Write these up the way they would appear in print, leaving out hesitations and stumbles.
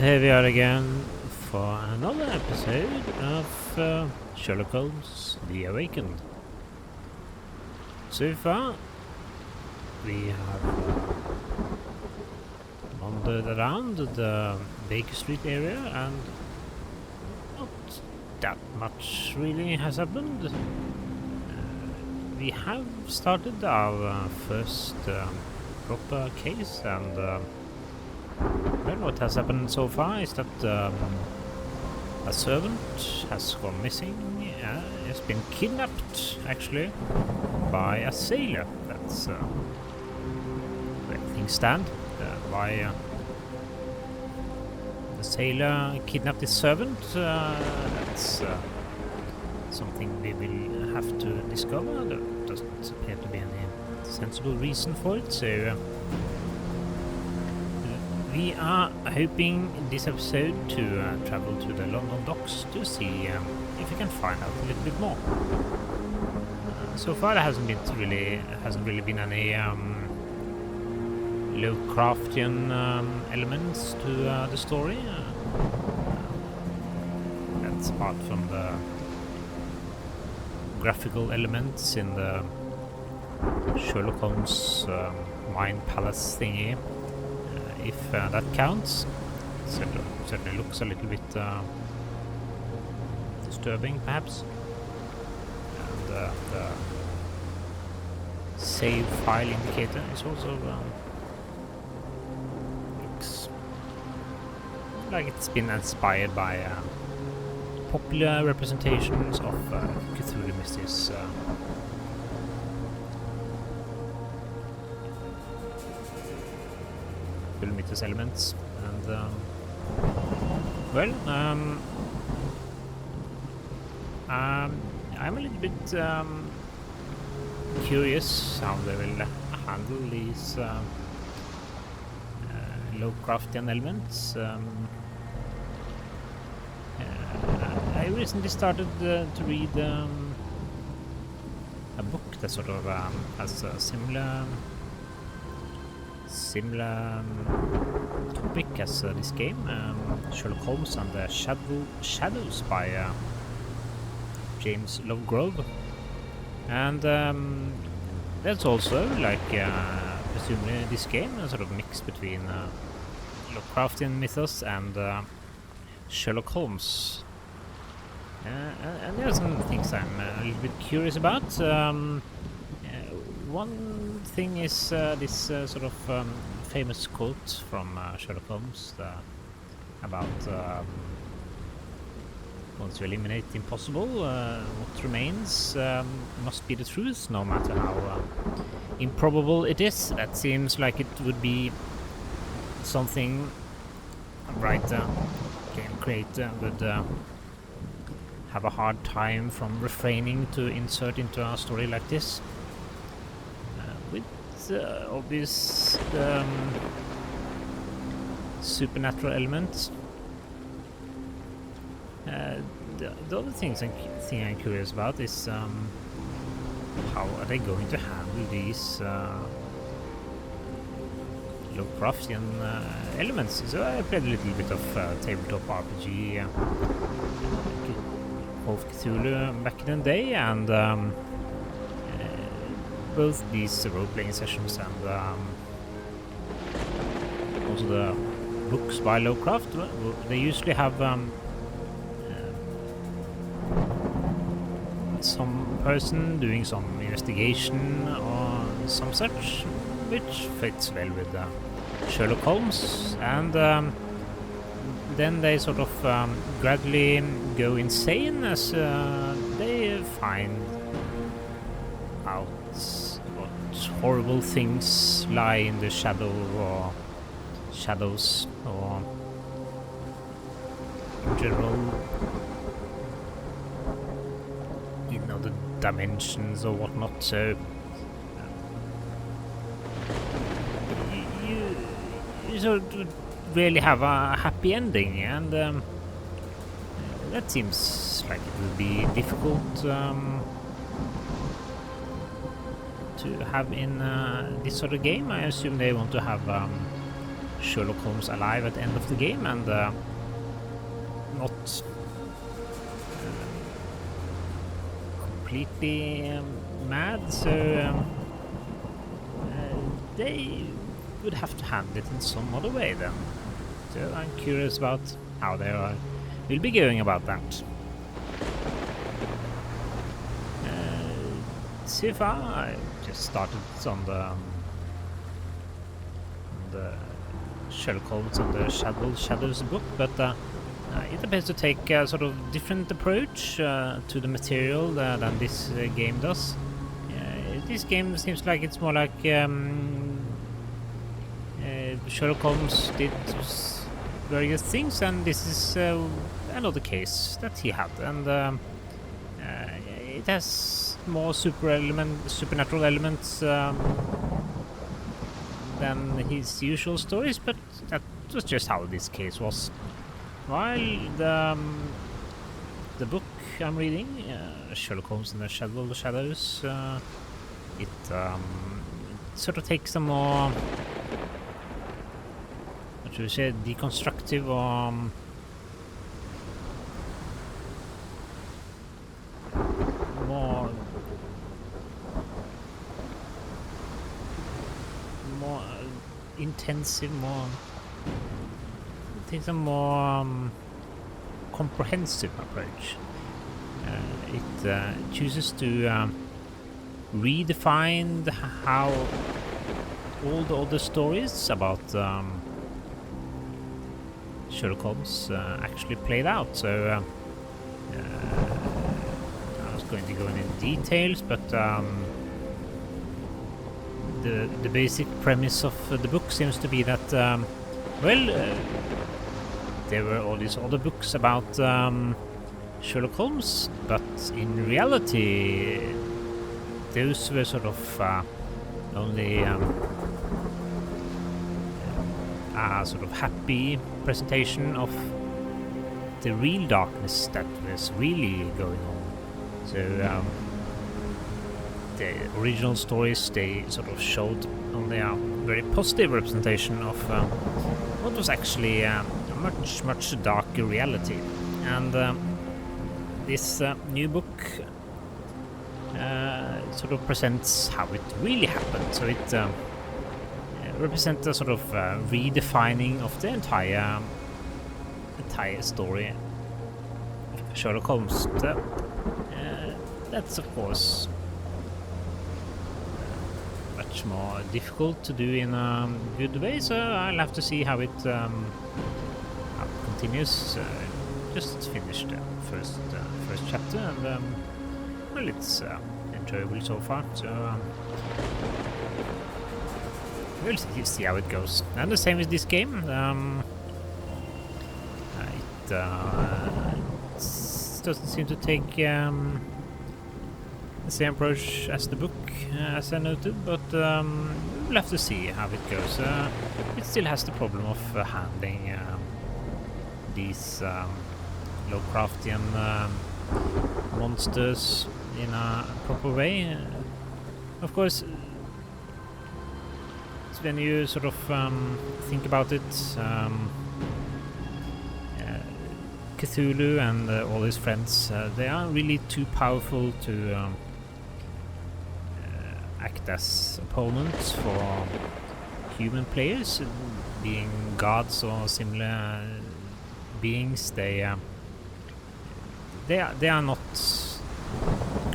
here we are again for another episode of Sherlock Holmes The Awakened. So far, we have wandered around the Baker Street area and not that much really has happened. We have started our first proper case, and well, what has happened so far is that a servant has gone missing. Has been kidnapped, actually, by a sailor. That's where things stand. Why the sailor kidnapped his servant? That's something we will have to discover. There doesn't appear to be any sensible reason for it, so we are hoping in this episode to travel to the London docks to see if we can find out a little bit more. So far, there hasn't really been any Lovecraftian elements to the story. That's apart from the graphical elements in the Sherlock Holmes Mind Palace thingy. If that counts. Certainly looks a little bit disturbing, perhaps. And the save file indicator is also looks like it's been inspired by popular representations of Cthulhu mysteries. Mythos elements, and well, I'm a little bit curious how they will handle these Lovecraftian elements. I recently started to read a book that sort of has a similar topic as this game, Sherlock Holmes and the Shadows by James Lovegrove, and that's also like presumably this game a sort of mix between Lovecraftian mythos and Sherlock Holmes, and there are some things I'm a little bit curious about. One thing is this sort of famous quote from Sherlock Holmes about once you eliminate the impossible, what remains must be the truth, no matter how improbable it is. That seems like it would be something a writer, game creator would have a hard time from refraining to insert into a story like this. With obvious supernatural elements. The other thing I'm curious about is how are they going to handle these Lovecraftian elements. So I played a little bit of tabletop RPG, of Cthulhu back in the day, and both these role-playing sessions and also the books by Lovecraft, they usually have some person doing some investigation or some such, which fits well with Sherlock Holmes, and then they sort of gradually go insane as they find out what horrible things lie in the shadows or in general in other dimensions or whatnot. So you sort of really have a happy ending, and that seems like it would be difficult to have in this sort of game. I assume they want to have Sherlock Holmes alive at the end of the game and not completely mad, so they would have to handle it in some other way then. So I'm curious about how they will be going about that. So far, I just started on the Sherlock Holmes and the Shadows book, but it appears to take a sort of different approach to the material than this game does. This game seems like it's more like Sherlock Holmes did various things, and this is another case that he had, and it has more supernatural elements than his usual stories, but that was just how this case was. While the book I'm reading, Sherlock Holmes and the Shadows, it sort of takes a more, what should we say, deconstructive or more intensive, takes a more comprehensive approach. It chooses to redefine how all the other stories about Sherlock Holmes actually played out. So I was going to go into details, but the basic premise of the book seems to be that there were all these other books about Sherlock Holmes, but in reality those were sort of only a sort of happy presentation of the real darkness that was really going on. So the original stories, they sort of showed only a very positive representation of what was actually a much darker reality. And this new book sort of presents how it really happened. So it represents a sort of redefining of the entire story of Sherlock Holmes. That's of course much more difficult to do in a good way, so I'll have to see how it continues. Just finished the first chapter, and well, it's enjoyable so far. So we'll see how it goes. And the same with this game. It doesn't seem to take the same approach as the book, as I noted, but we'll have to see how it goes. It still has the problem of handling these Lovecraftian monsters in a proper way. Of course, when you sort of think about it, Cthulhu and all his friends, they are really too powerful to act as opponents for human players, being gods or similar beings. They are not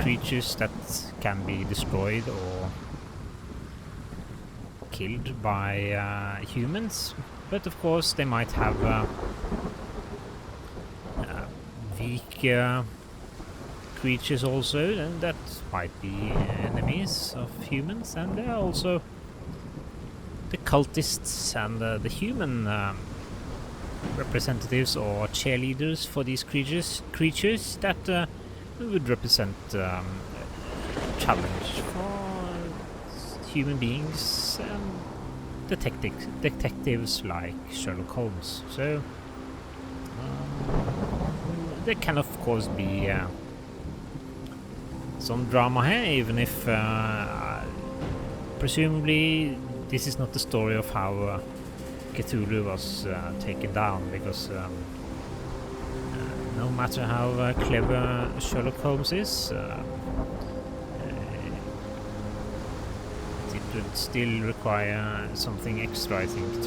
creatures that can be destroyed or killed by humans, but of course they might have weak creatures also, and that might be enemies of humans. And there are also the cultists and the human representatives or cheerleaders for these creatures that would represent a challenge for human beings and detectives like Sherlock Holmes. So there can of course be some drama here, even if presumably this is not the story of how Cthulhu was taken down, because no matter how clever Sherlock Holmes is, it would still require something extra, I think,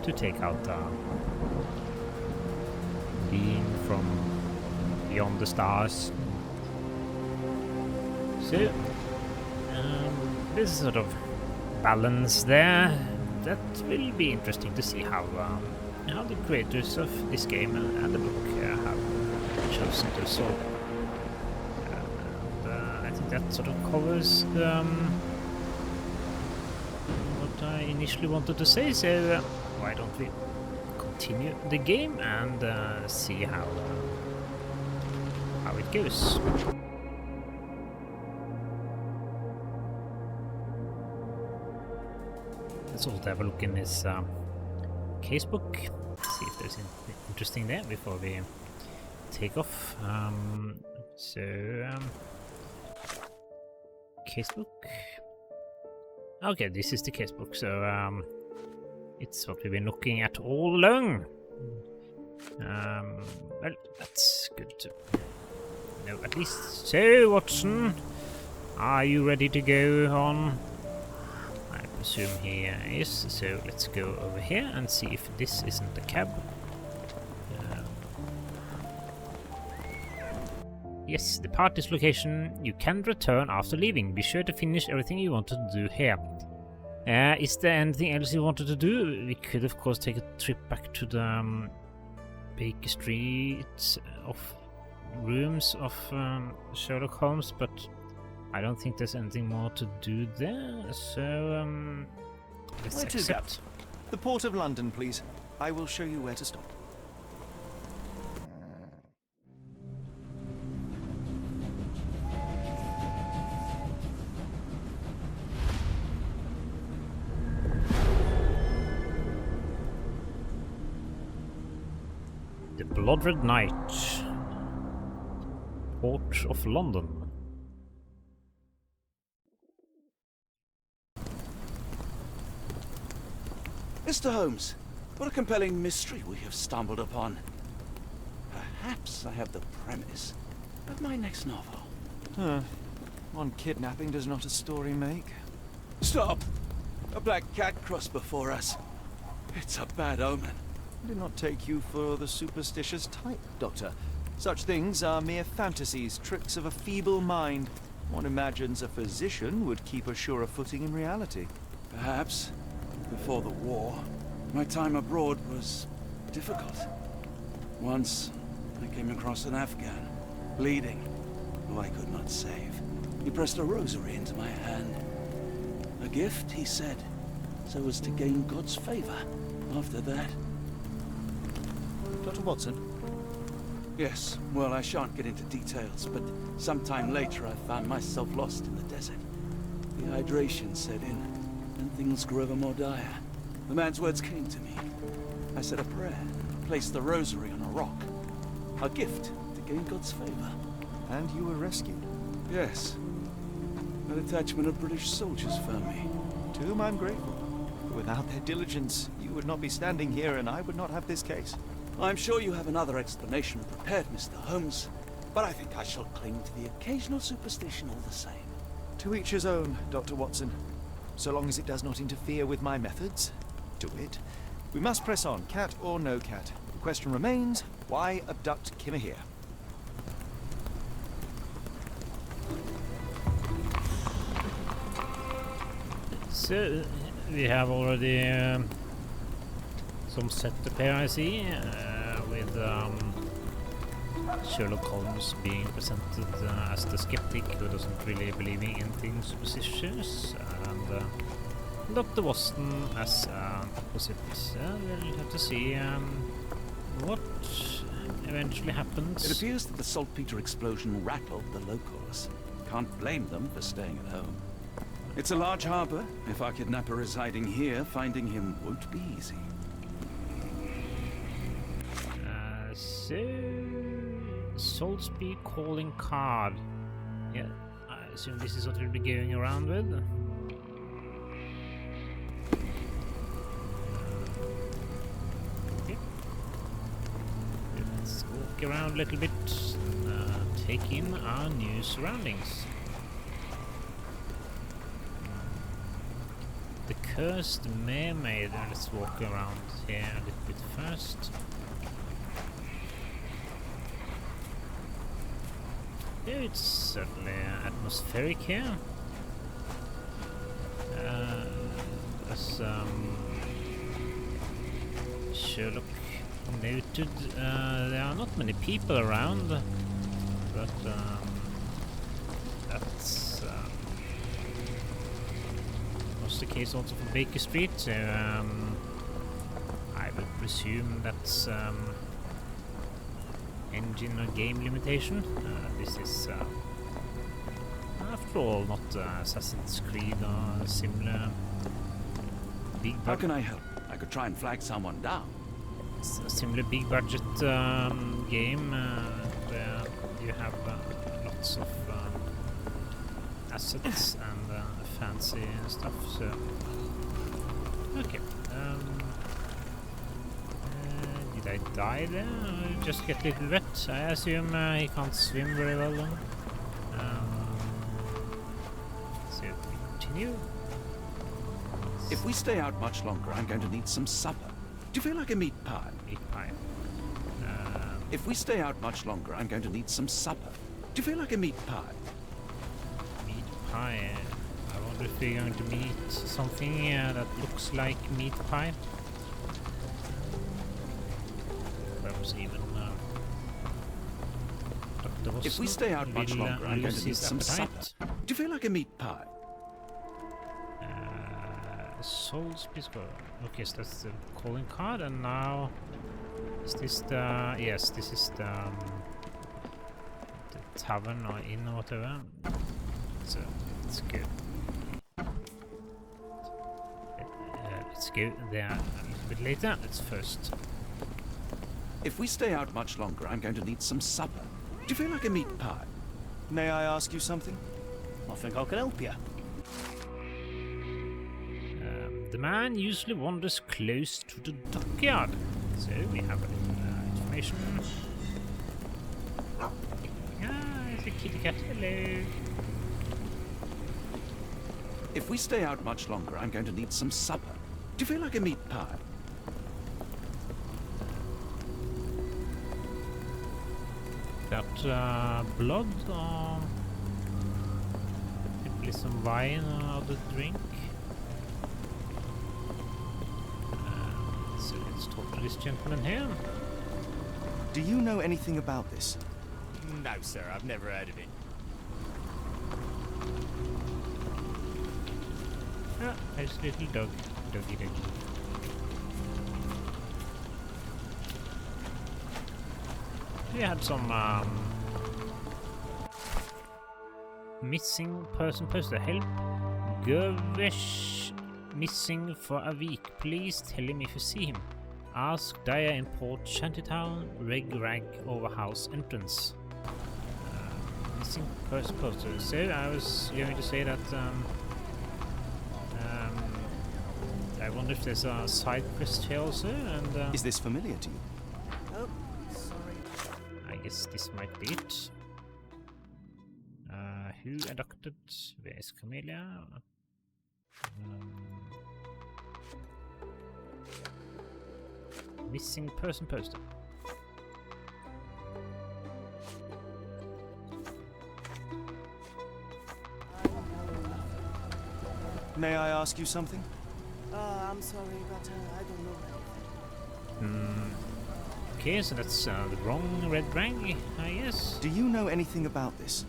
to take out being from beyond the stars. So this sort of balance there, that will be interesting to see how the creators of this game and the book have chosen to solve it. I think that sort of covers what I initially wanted to say, so why don't we continue the game and see how it goes. Let's also have a look in this casebook, see if there's anything interesting there before we take off. Casebook. Okay, this is the casebook, so it's what we've been looking at all along. Well, that's good to know at least. So, Watson, are you ready to go on? I presume he is, so let's go over here and see if this isn't the cab. Yes, the party's location. You can return after leaving. Be sure to finish everything you wanted to do here. Is there anything else you wanted to do? We could, of course, take a trip back to the Baker Street of rooms of Sherlock Holmes, but I don't think there's anything more to do there, so let's accept. The Port of London, please. I will show you where to stop. The Blood Red Knight, Port of London. Mr. Holmes, what a compelling mystery we have stumbled upon. Perhaps I have the premise of my next novel. One kidnapping does not a story make. Stop! A black cat crossed before us. It's a bad omen. I do not take you for the superstitious type, Doctor. Such things are mere fantasies, tricks of a feeble mind. One imagines a physician would keep a surer footing in reality. Perhaps. Before the war, my time abroad was difficult. Once, I came across an Afghan, bleeding, who I could not save. He pressed a rosary into my hand. A gift, he said, so as to gain God's favor. After that... Dr. Watson? Yes, well, I shan't get into details, but sometime later I found myself lost in the desert. Dehydration set in, and things grew ever more dire. The man's words came to me. I said a prayer, and placed the rosary on a rock. A gift to gain God's favor. And you were rescued? Yes. A detachment of British soldiers found me. To whom I'm grateful. Without their diligence, you would not be standing here, and I would not have this case. I'm sure you have another explanation prepared, Mr. Holmes, but I think I shall cling to the occasional superstition all the same. To each his own, Dr. Watson. So long as it does not interfere with my methods, do it. We must press on, cat or no cat. The question remains, why abduct Kimmer here? So, we have already some setup here, I see, with Sherlock Holmes being presented as the skeptic who doesn't really believe in anything superstitious, and Dr. Watson as opposite. We'll have to see what eventually happens. It appears that the saltpeter explosion rattled the locals. Can't blame them for staying at home. It's a large harbor. If our kidnapper is hiding here, finding him won't be easy. So, Saltsby calling card. Yeah, I assume this is what we'll be going around with. walk around a little bit and take in our new surroundings. The cursed mermaid. Let's walk around here a little bit first. Yeah, it's certainly atmospheric here. As Sherlock noted, there are not many people around, but that's was the case also for Baker Street, so I would presume that's engine or game limitation. This is after all not Assassin's Creed or similar big How can I help? I could try and flag someone down. similar big budget game where you have lots of assets and fancy stuff. So okay. Did I die there? Or just get a little wet? I assume he can't swim very well then. So we continue. If we stay out much longer, I'm going to need some supper. Do you feel like a meat pie? Meat pie. If we stay out much longer, I'm going to need some supper. Do you feel like a meat pie? Meat pie. I wonder if we're going to meet something that looks like meat pie. Perhaps even Dr. Watson. If we stay out much longer, I'm going to need some supper. Do you feel like a meat pie? Salisbury Square. Okay, so that's the calling card, and now is this the yes? This is the tavern or inn or whatever. So let's go. Let's go there a little bit later. Let's first. If we stay out much longer, I'm going to need some supper. Do you feel like a meat pie? May I ask you something? I think I can help you. The man usually wanders close to the dockyard, so we have a little information. Ah, it's a kitty cat. Hello. If we stay out much longer, I'm going to need some supper. Do you feel like a meat pie? That blood or simply some wine or other drink? So let's talk to this gentleman here. Do you know anything about this? No, sir, I've never heard of it. Ah, there's a little dog. Doggy doggy. We had some missing person poster. Help. Gervish missing for a week. Please tell him if you see him. Ask Daya in Port Shantytown, rag over house entrance. Missing person poster. So I was going to say that I wonder if there's a side quest here also, and Is this familiar to you? Oh, sorry. I guess this might be it. Who adopted? Where is Camellia? Missing person poster. May I ask you something? I'm sorry, but I don't know anything. Okay, so that's the wrong red rag, I guess. Do you know anything about this?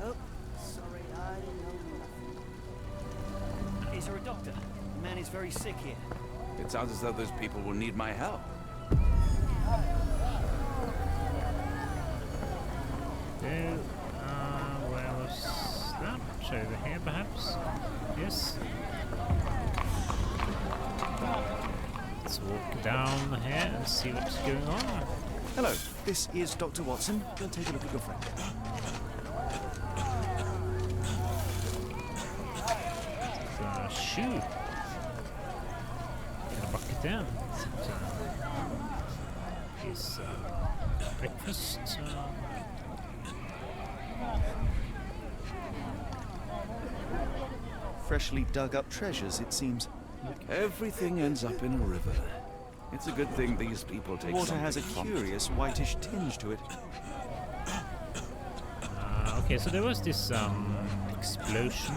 Oh, sorry, I know nothing. Is there a doctor? The man is very sick here. It sounds as though those people will need my help. So, where was that? Over here, perhaps? Yes. Let's walk down here and see what's going on. Hello, this is Dr. Watson. Go and take a look at your friend. It's a shoe. In a bucket there. his breakfast. Freshly dug up treasures, it seems. Everything ends up in a river. It's a good thing these people The take water has a something from curious whitish tinge to it. Okay, so there was this explosion.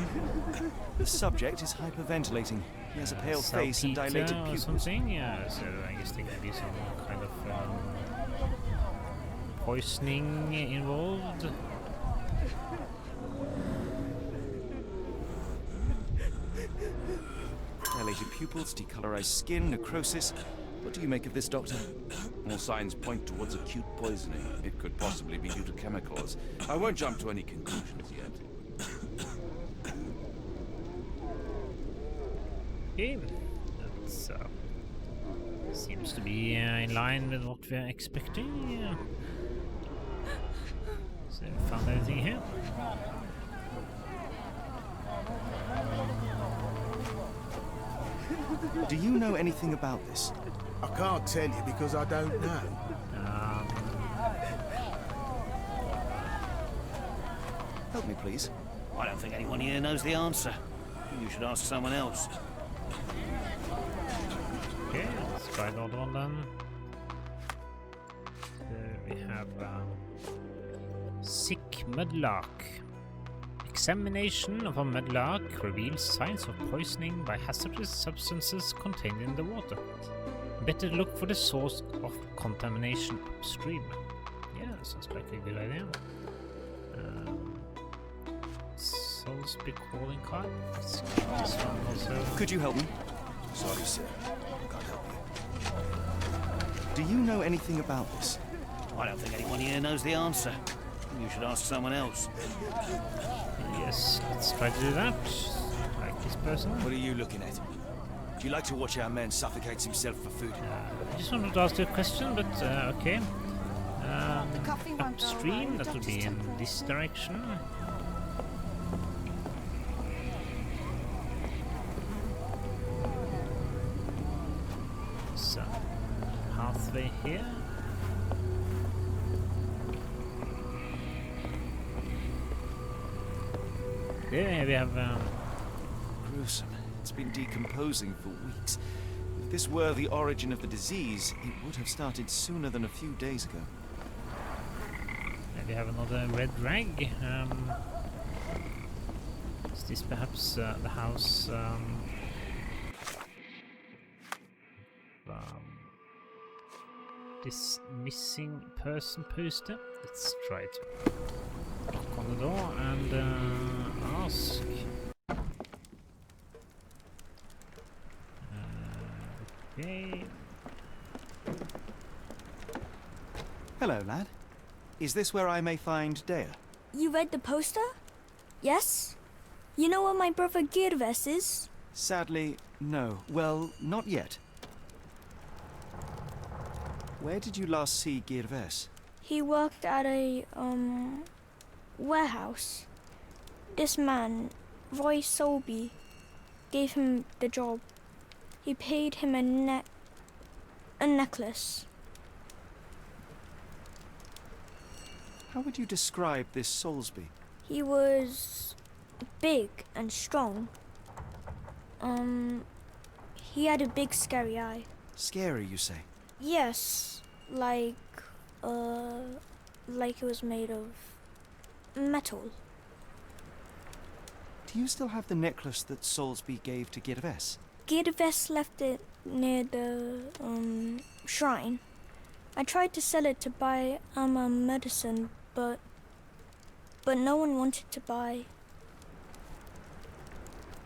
The subject is hyperventilating. He has a pale face and dilated Salpeter or pupils. something. Yeah, so I guess there could be some kind of poisoning involved. Dilated pupils, decolorized skin, necrosis. What do you make of this, Doctor? All signs point towards acute poisoning. It could possibly be due to chemicals. I won't jump to any conclusions yet. Okay, that seems to be in line with what we're expecting. So we found anything here? Do you know anything about this? I can't tell you because I don't know. Help me, please. I don't think anyone here knows the answer. You should ask someone else. Okay, let's try the other one then. There we have sick mudlark. Examination of a mudlark reveals signs of poisoning by hazardous substances contained in the water. Better look for the source of contamination upstream. Yeah, sounds like a good idea. Salisbury calling card. Let's get this one also. Could you help me? Sorry, sir. Can't help you. Do you know anything about this? I don't think anyone here knows the answer. You should ask someone else. Yes, let's try to do that. Like this person. What are you looking at? Do you like to watch our man suffocates himself for food? I just wanted to ask you a question, but okay. coffee won't go Upstream, around, that don't would be just in this direction. So, pathway here. There we have. Gruesome. It's been decomposing for weeks. If this were the origin of the disease, it would have started sooner than a few days ago. We have another red rag. Is this perhaps the house? This missing person poster. Let's try to knock on the door and ask. Okay. Hello, lad. Is this where I may find Dea? You read the poster? Yes? You know where my brother Girves is? Sadly, no. Well, not yet. Where did you last see Girves? He worked at a, warehouse. This man, Roy Solby, gave him the job. He paid him a necklace. How would you describe this Soulsby? He was big and strong. He had a big scary eye. Scary, you say? Yes, like it was made of metal. Do you still have the necklace that Soulsby gave to Girves? Girves left it near the, shrine. I tried to sell it to buy Amma medicine, but no one wanted to buy.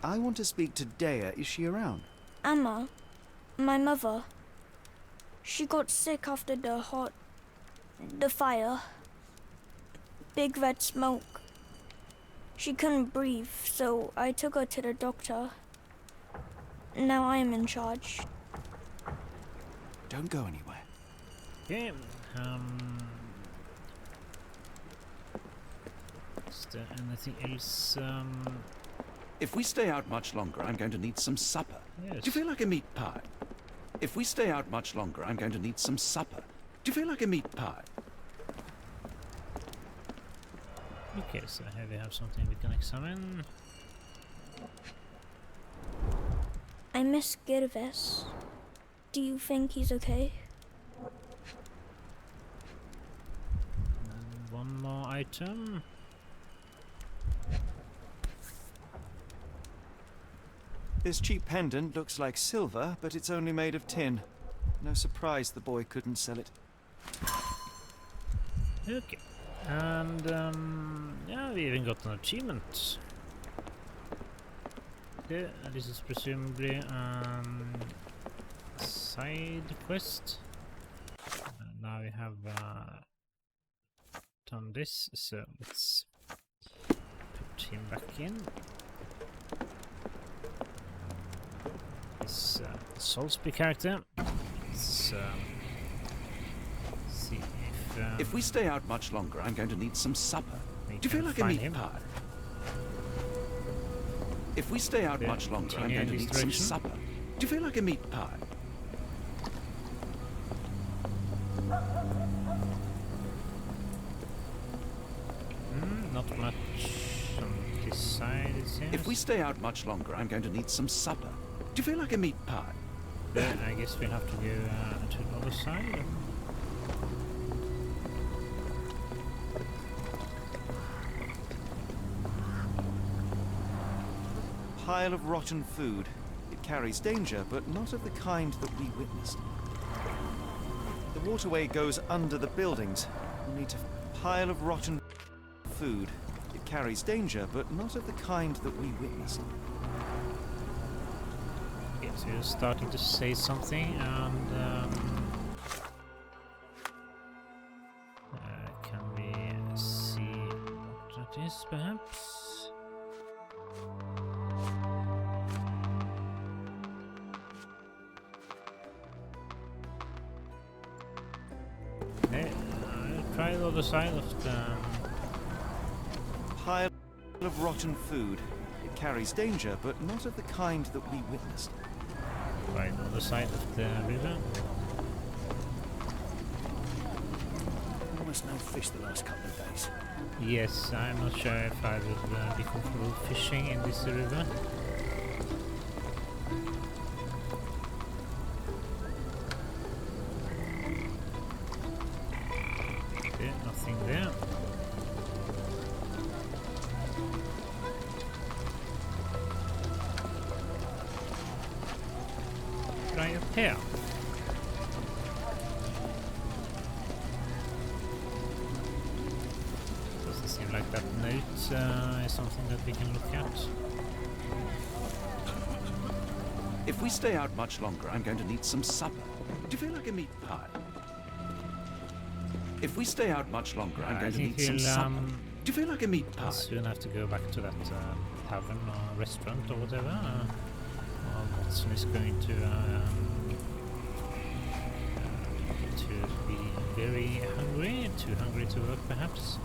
I want to speak to Dea. Is she around? Amma, my mother, she got sick after the fire. Big red smoke. She couldn't breathe, so I took her to the doctor. Now I am in charge. Don't go anywhere. Okay. Is there anything else? If we stay out much longer, I'm going to need some supper. Yes. Do you feel like a meat pie? If we stay out much longer, I'm going to need some supper. Do you feel like a meat pie? Okay, so here we have something we can examine. I miss Girves. Do you think he's okay? One more item. This cheap pendant looks like silver, but it's only made of tin. No surprise the boy couldn't sell it. Okay. And yeah, we even got an achievement. Okay, this is presumably side quest. And now we have done this, so let's put him back in. This Solsby character. Let's see If we stay out much longer, I'm going to need some supper. we Do you can feel like a find meat him. pie? If we stay out Yeah, much longer, I'm continue going to in need this some direction. supper. Do you feel like a meat pie? Not much on this side, it seems. If we stay out much longer, I'm going to need some supper. Do you feel like a meat pie? Then I guess we'll have to go to the other side. Pile of rotten food. It carries danger, but not of the kind that we witnessed. The waterway goes under the buildings. We need to pile of rotten food. It carries danger, but not of the kind that we witnessed. Okay, so you're starting to say something, and can we see what that is, perhaps? Okay, I'll try the other side of the... Pile of rotten food. It carries danger, but not of the kind that we witnessed. Try the other side of the river. Almost no fish the last couple of days. Yes, I'm not sure if I would be comfortable fishing in this river. Okay, nothing there. Try up here. Doesn't seem like that note is something that we can look at. If we stay out much longer, I'm going to need some supper. Do you feel like a meat pie? If we stay out much longer, I'm I going to think need some we'll, supper. Do you feel like a meat pie? I'll soon have to go back to that tavern or restaurant or whatever. Watson is going to be very hungry, too hungry to work perhaps.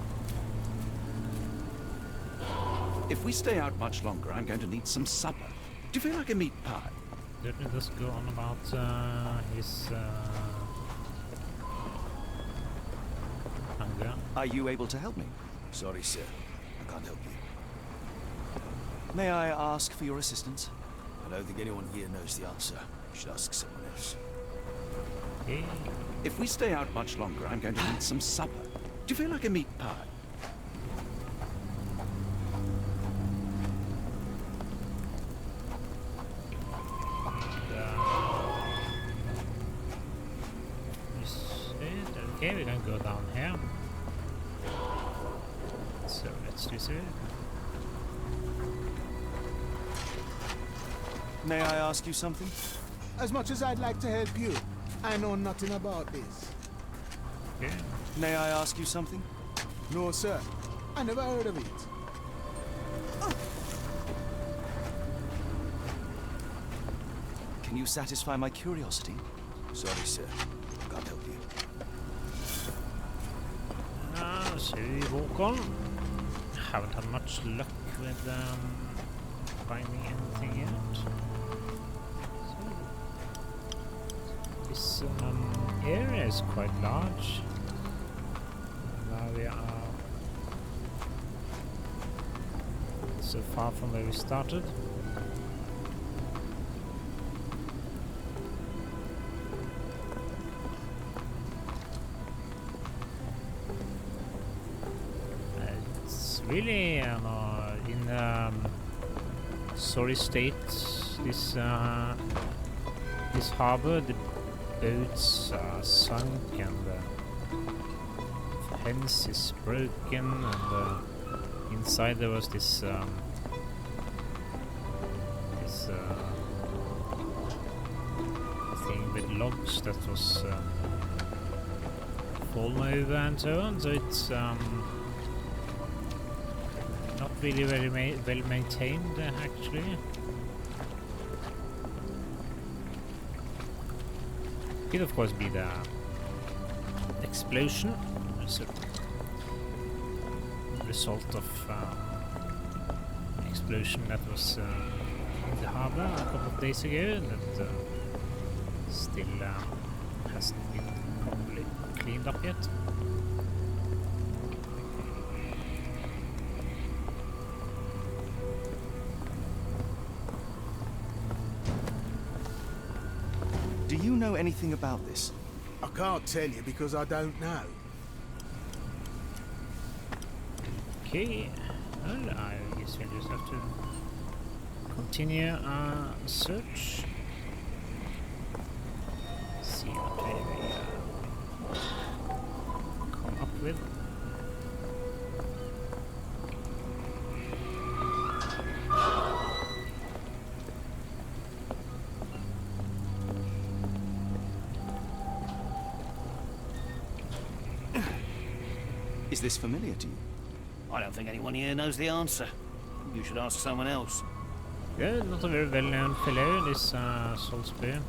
If we stay out much longer, I'm going to need some supper. Do you feel like a meat pie? Let me just go on about his hunger. Are you able to help me? Sorry, sir. I can't help you. May I ask for your assistance? I don't think anyone here knows the answer. You should ask someone else. Okay. If we stay out much longer, I'm going to need some supper. Do you feel like a meat pie? Okay, we can go down here. So let's do so. May I ask you something? As much as I'd like to help you, I know nothing about this. Okay. May I ask you something? No, sir. I never heard of it. Can you satisfy my curiosity? Sorry, sir. I can't help you. So we walk on. Haven't had much luck with finding anything yet. So this area is quite large. Now we are so far from where we started. It's really in sorry state. This harbor, the boats are sunk and the fence is broken, and inside there was this thing with logs that was fallen over and so on. So it's not really very well maintained actually. Could of course be the explosion as a result of explosion that was in the harbor a couple of days ago that still hasn't been properly cleaned up yet. Do you know anything about this? I can't tell you because I don't know. Okay, well, I guess we'll just have to continue our search. See what we come up with. Is this familiar to you? I don't think anyone here knows the answer. You should ask someone else. Yeah, not a very well-known fellow, this Salisbury.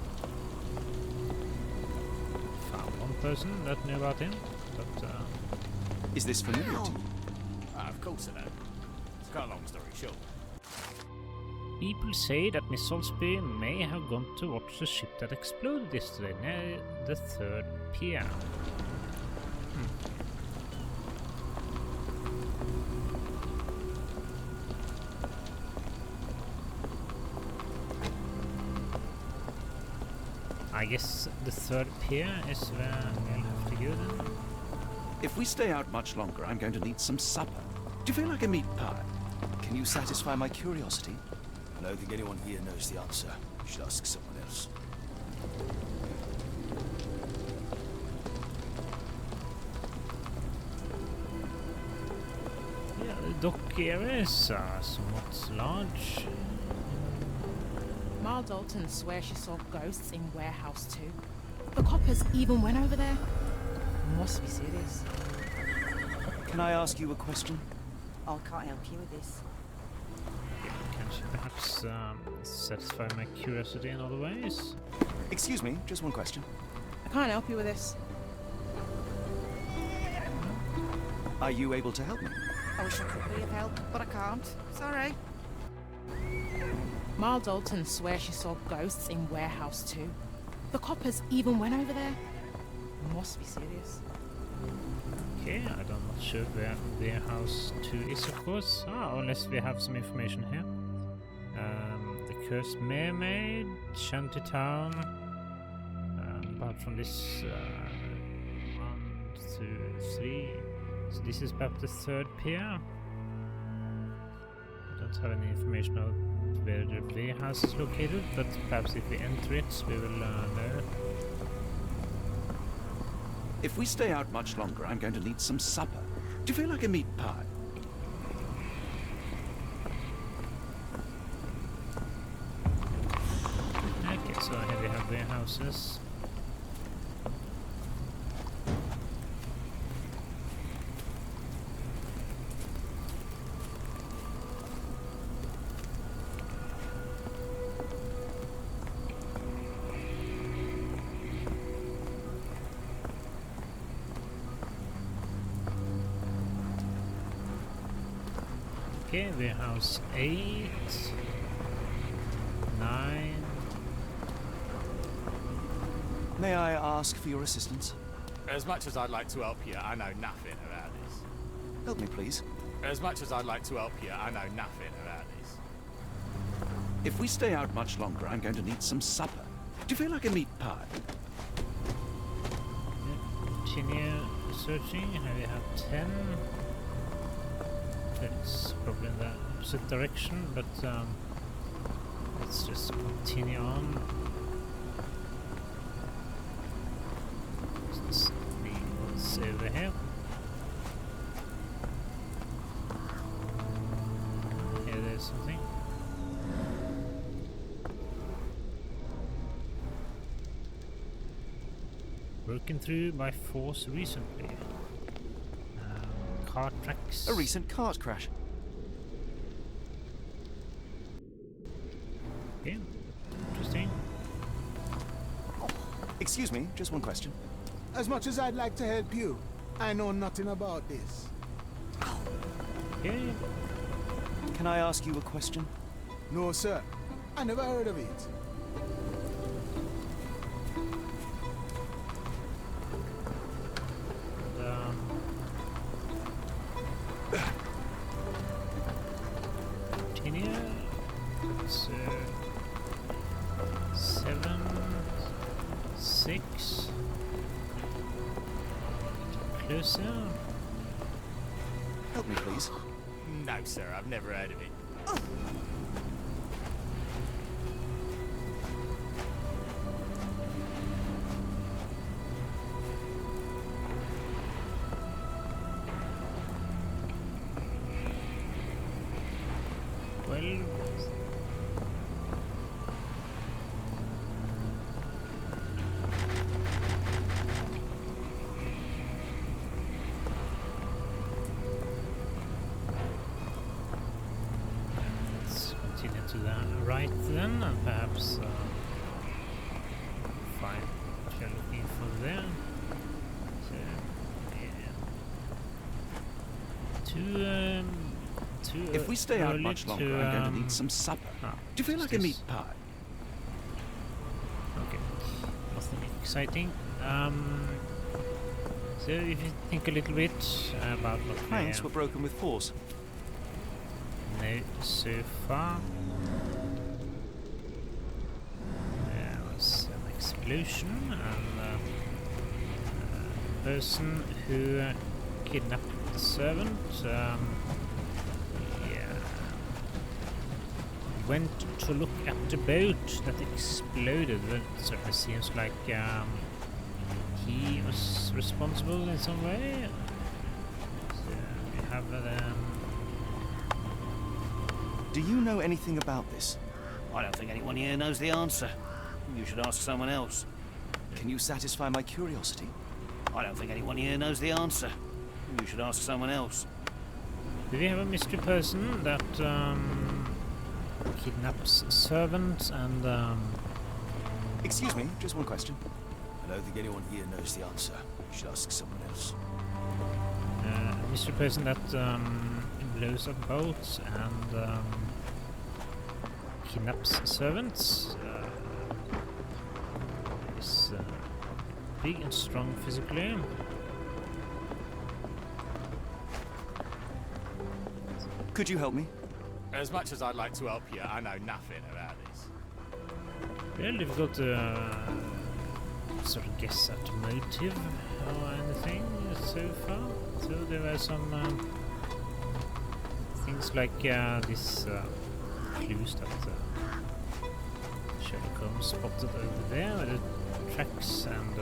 Found one person that knew about him, but Is this familiar to you? Of course I know. To cut a long story short. people say that Miss Salisbury may have gone to watch the ship that exploded yesterday near the 3rd pier. I guess the 3rd pier is where we'll have to go then. If we stay out much longer, I'm going to need some supper. Do you feel like a meat pie? Can you satisfy my curiosity? I don't think anyone here knows the answer. You should ask someone else. Yeah, the dock area is somewhat large. Mal Dalton swears she saw ghosts in Warehouse 2. The coppers even went over there. Must be serious. Can I ask you a question? I can't help you with this. Can she perhaps satisfy my curiosity in other ways? Excuse me, just one question. I can't help you with this. Are you able to help me? I wish I could be of help, but I can't. Sorry. Mal Dalton swears she saw ghosts in Warehouse 2. The coppers even went over there. Must be serious. Okay, I'm not sure where Warehouse 2 is, of course. Unless we have some information here. The Cursed Mermaid, Shantytown. Apart from this, 1, 2, 3. So this is perhaps the 3rd pier. I don't have any information about where the warehouse is located, but perhaps if we enter it, we will know. If we stay out much longer, I'm going to need some supper. Do you feel like a meat pie? Okay, so here we have warehouses. Okay, warehouse 8, 9. May I ask for your assistance? As much as I'd like to help you, I know nothing about this. Help me, please. As much as I'd like to help you, I know nothing about this. If we stay out much longer, I'm going to need some supper. Do you feel like a meat pie? Continue searching. Here we have 10. It's probably in the opposite direction, but let's just continue on. Let's see what's over here. Here there's something. Broken through by force recently. Car tracks. A recent cart crash. Okay, interesting. Excuse me, just one question. As much as I'd like to help you, I know nothing about this. Okay, Can I ask you a question? No, sir. I never heard of it. continue. It's 7, 6. Closer. Help me, please. No, sir, I've never heard of it. Well, let's continue to the right then, and perhaps find Sherlock info there. So, yeah. If we stay out early much longer, to, I'm going to need some supper. ah, Do you feel like a this? meat pie? Okay, nothing exciting. So if you think a little bit about what we Planks were broken with force. know so far. There was an explosion and a person who kidnapped the servant. Went to look at the boat that exploded. Well, it certainly seems like he was responsible in some way. So we have Do you know anything about this? I don't think anyone here knows the answer. You should ask someone else. Can you satisfy my curiosity? I don't think anyone here knows the answer. You should ask someone else. do we have a mystery person that kidnaps servants and Excuse me, just one question. I don't think anyone here knows the answer. You should ask someone else. a mystery person that blows up boats and kidnaps servants. Is big and strong physically. Could you help me? As much as I'd like to help you, I know nothing about this. Very difficult to sort of guess at motive or anything so far. So there were some things like this clues that Sherlock Holmes spotted over there, with the tracks and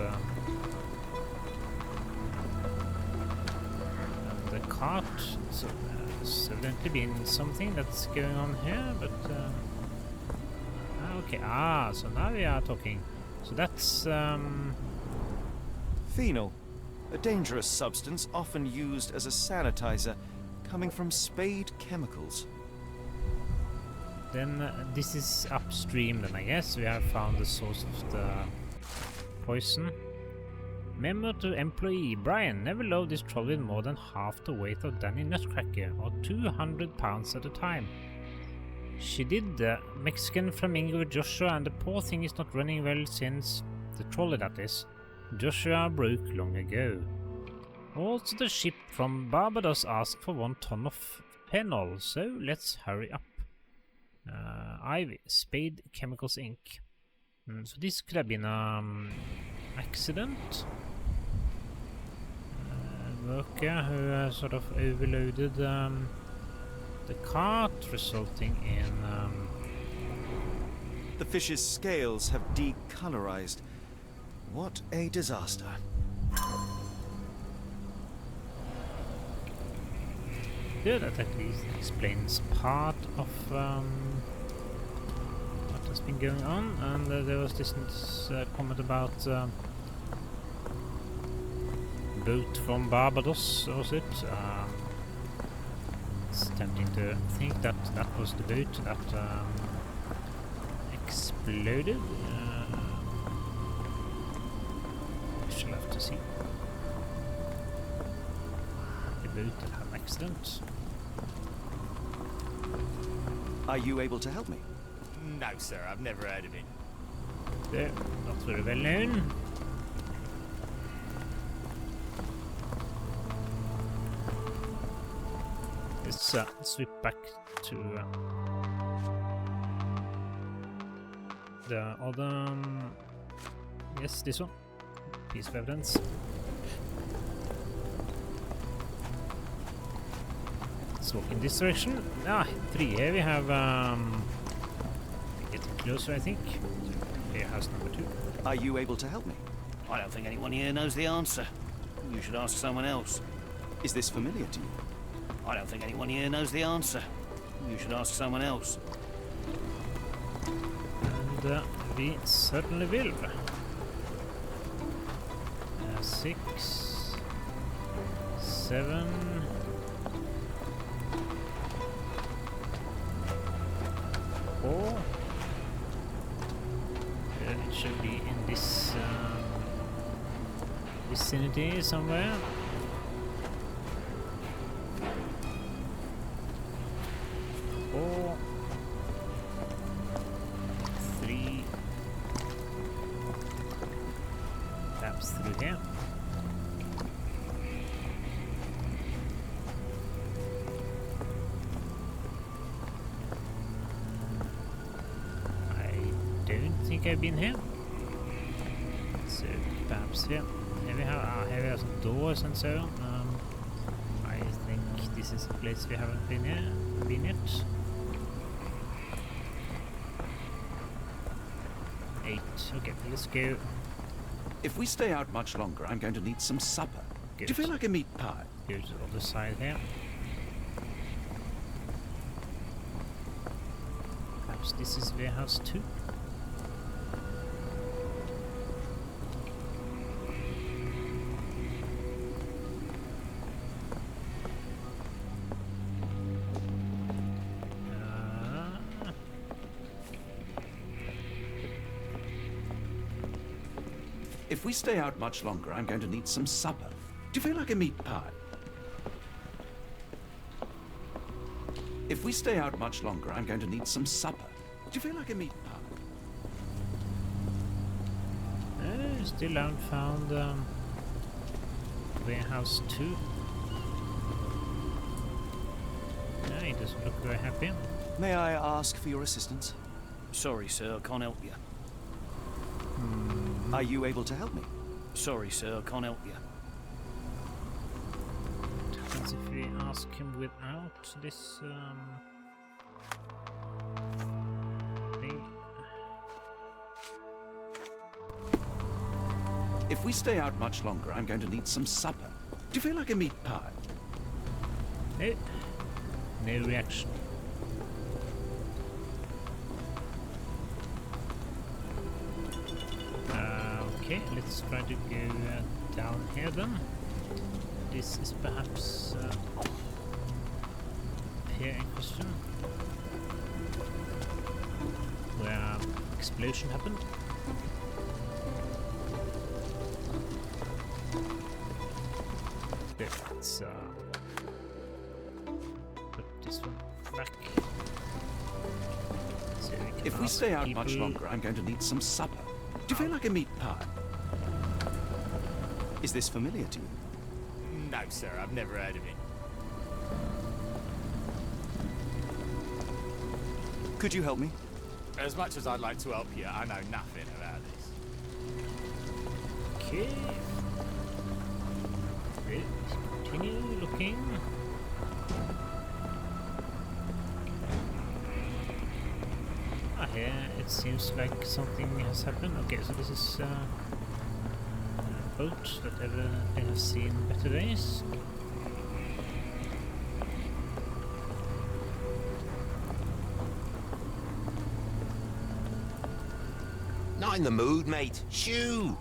the cart. So there's evidently been something that's going on here, but okay. So now we are talking. So that's Phenol. A dangerous substance often used as a sanitizer, coming from Spade Chemicals. then this is upstream. Then I guess we have found the source of the poison. Memo to employee Brian: never load this trolley with more than half the weight of Danny Nutcracker, or 200 pounds at a time. She did the Mexican Flamingo with Joshua, and the poor thing is not running well since the trolley that is, Joshua broke long ago. Also, the ship from Barbados asked for 1 ton of phenol, so let's hurry up. Ivy, Spade Chemicals Inc. So this could have been an accident. Worker who sort of overloaded the cart, resulting in... The fish's scales have decolorized. What a disaster. Yeah, that at least explains part of what has been going on. And there was this comment about boat from Barbados, was it? It's tempting to think that that was the boat that exploded. We shall have to see. The boat that had an accident. Are you able to help me? No, sir, I've never heard of it. They're not very well known. Let's sweep back to the other... yes, this one. Piece of evidence. Let's walk in this direction. 3 here. We have... getting closer, I think. Clear house number 2. Are you able to help me? I don't think anyone here knows the answer. You should ask someone else. Is this familiar to you? I don't think anyone here knows the answer. You should ask someone else. And we certainly will. 6, 7. It should be in this vicinity somewhere. 4, 3, perhaps through here. I've been here, so perhaps here. Here we have some doors and so on. I think this is a place we haven't been yet. 8. Okay, let's go. If we stay out much longer, I'm going to need some supper. Good. Do you feel like a meat pie? Go to the other side here. Perhaps this is warehouse 2. If we stay out much longer, I'm going to need some supper. Do you feel like a meat pie? If we stay out much longer, I'm going to need some supper. Do you feel like a meat pie? Still haven't found warehouse 2. Yeah, he doesn't look very happy. May I ask for your assistance? Sorry, sir, I can't help you. Are you able to help me? Sorry, sir, I can't help you. What happens if we ask him without this thing? If we stay out much longer, I'm going to need some supper. Do you feel like a meat pie? No. No reaction. Okay, let's try to go down here then. This is perhaps here in question, where explosion happened. Let's put this one back. So If we stay out much longer, I'm going to need some supper. Do you feel like a meat pie? Is this familiar to you? No, sir, I've never heard of it. Could you help me? As much as I'd like to help you, I know nothing about this. Okay. Let's continue looking. Ah, here it seems like something has happened. Okay, so this is a boat that evidently has seen better days. Not in the mood, mate. Shoo!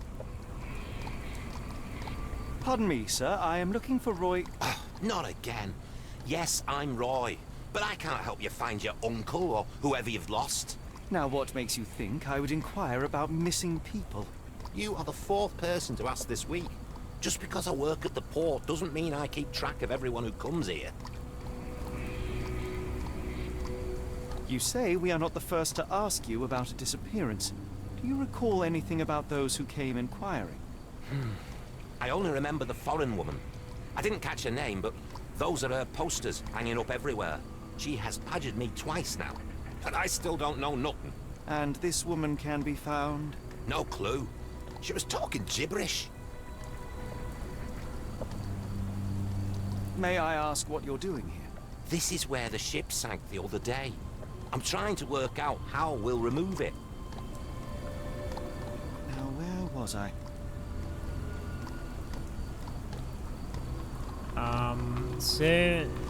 Pardon me, sir. I am looking for Roy. Not again. Yes, I'm Roy, but I can't help you find your uncle or whoever you've lost. Now, what makes you think I would inquire about missing people? You are the fourth person to ask this week. Just because I work at the port doesn't mean I keep track of everyone who comes here. You say we are not the first to ask you about a disappearance. Do you recall anything about those who came inquiring? I only remember the foreign woman. I didn't catch her name, but those are her posters hanging up everywhere. She has badgered me twice now, and I still don't know nothing. And this woman can be found? No clue. She was talking gibberish. May I ask what you're doing here? This is where the ship sank the other day. I'm trying to work out how we'll remove it. Now, where was I? So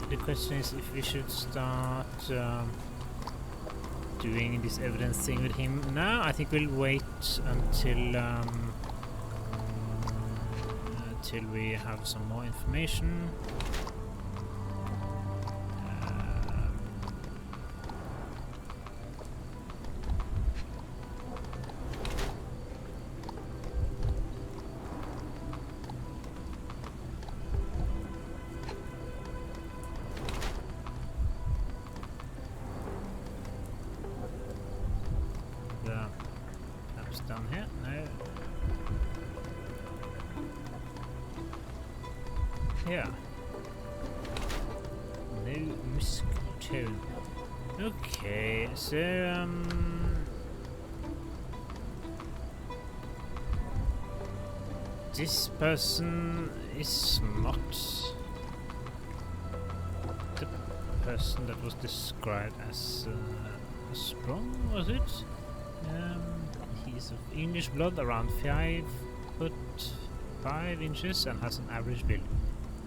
the question is if we should start doing this evidence thing with him now. I think we'll wait until we have some more information. Perhaps down here? No. Yeah. No muscle. Okay, so this person is not the person that was described as strong, was it? He's of English blood, around 5'5" and has an average build.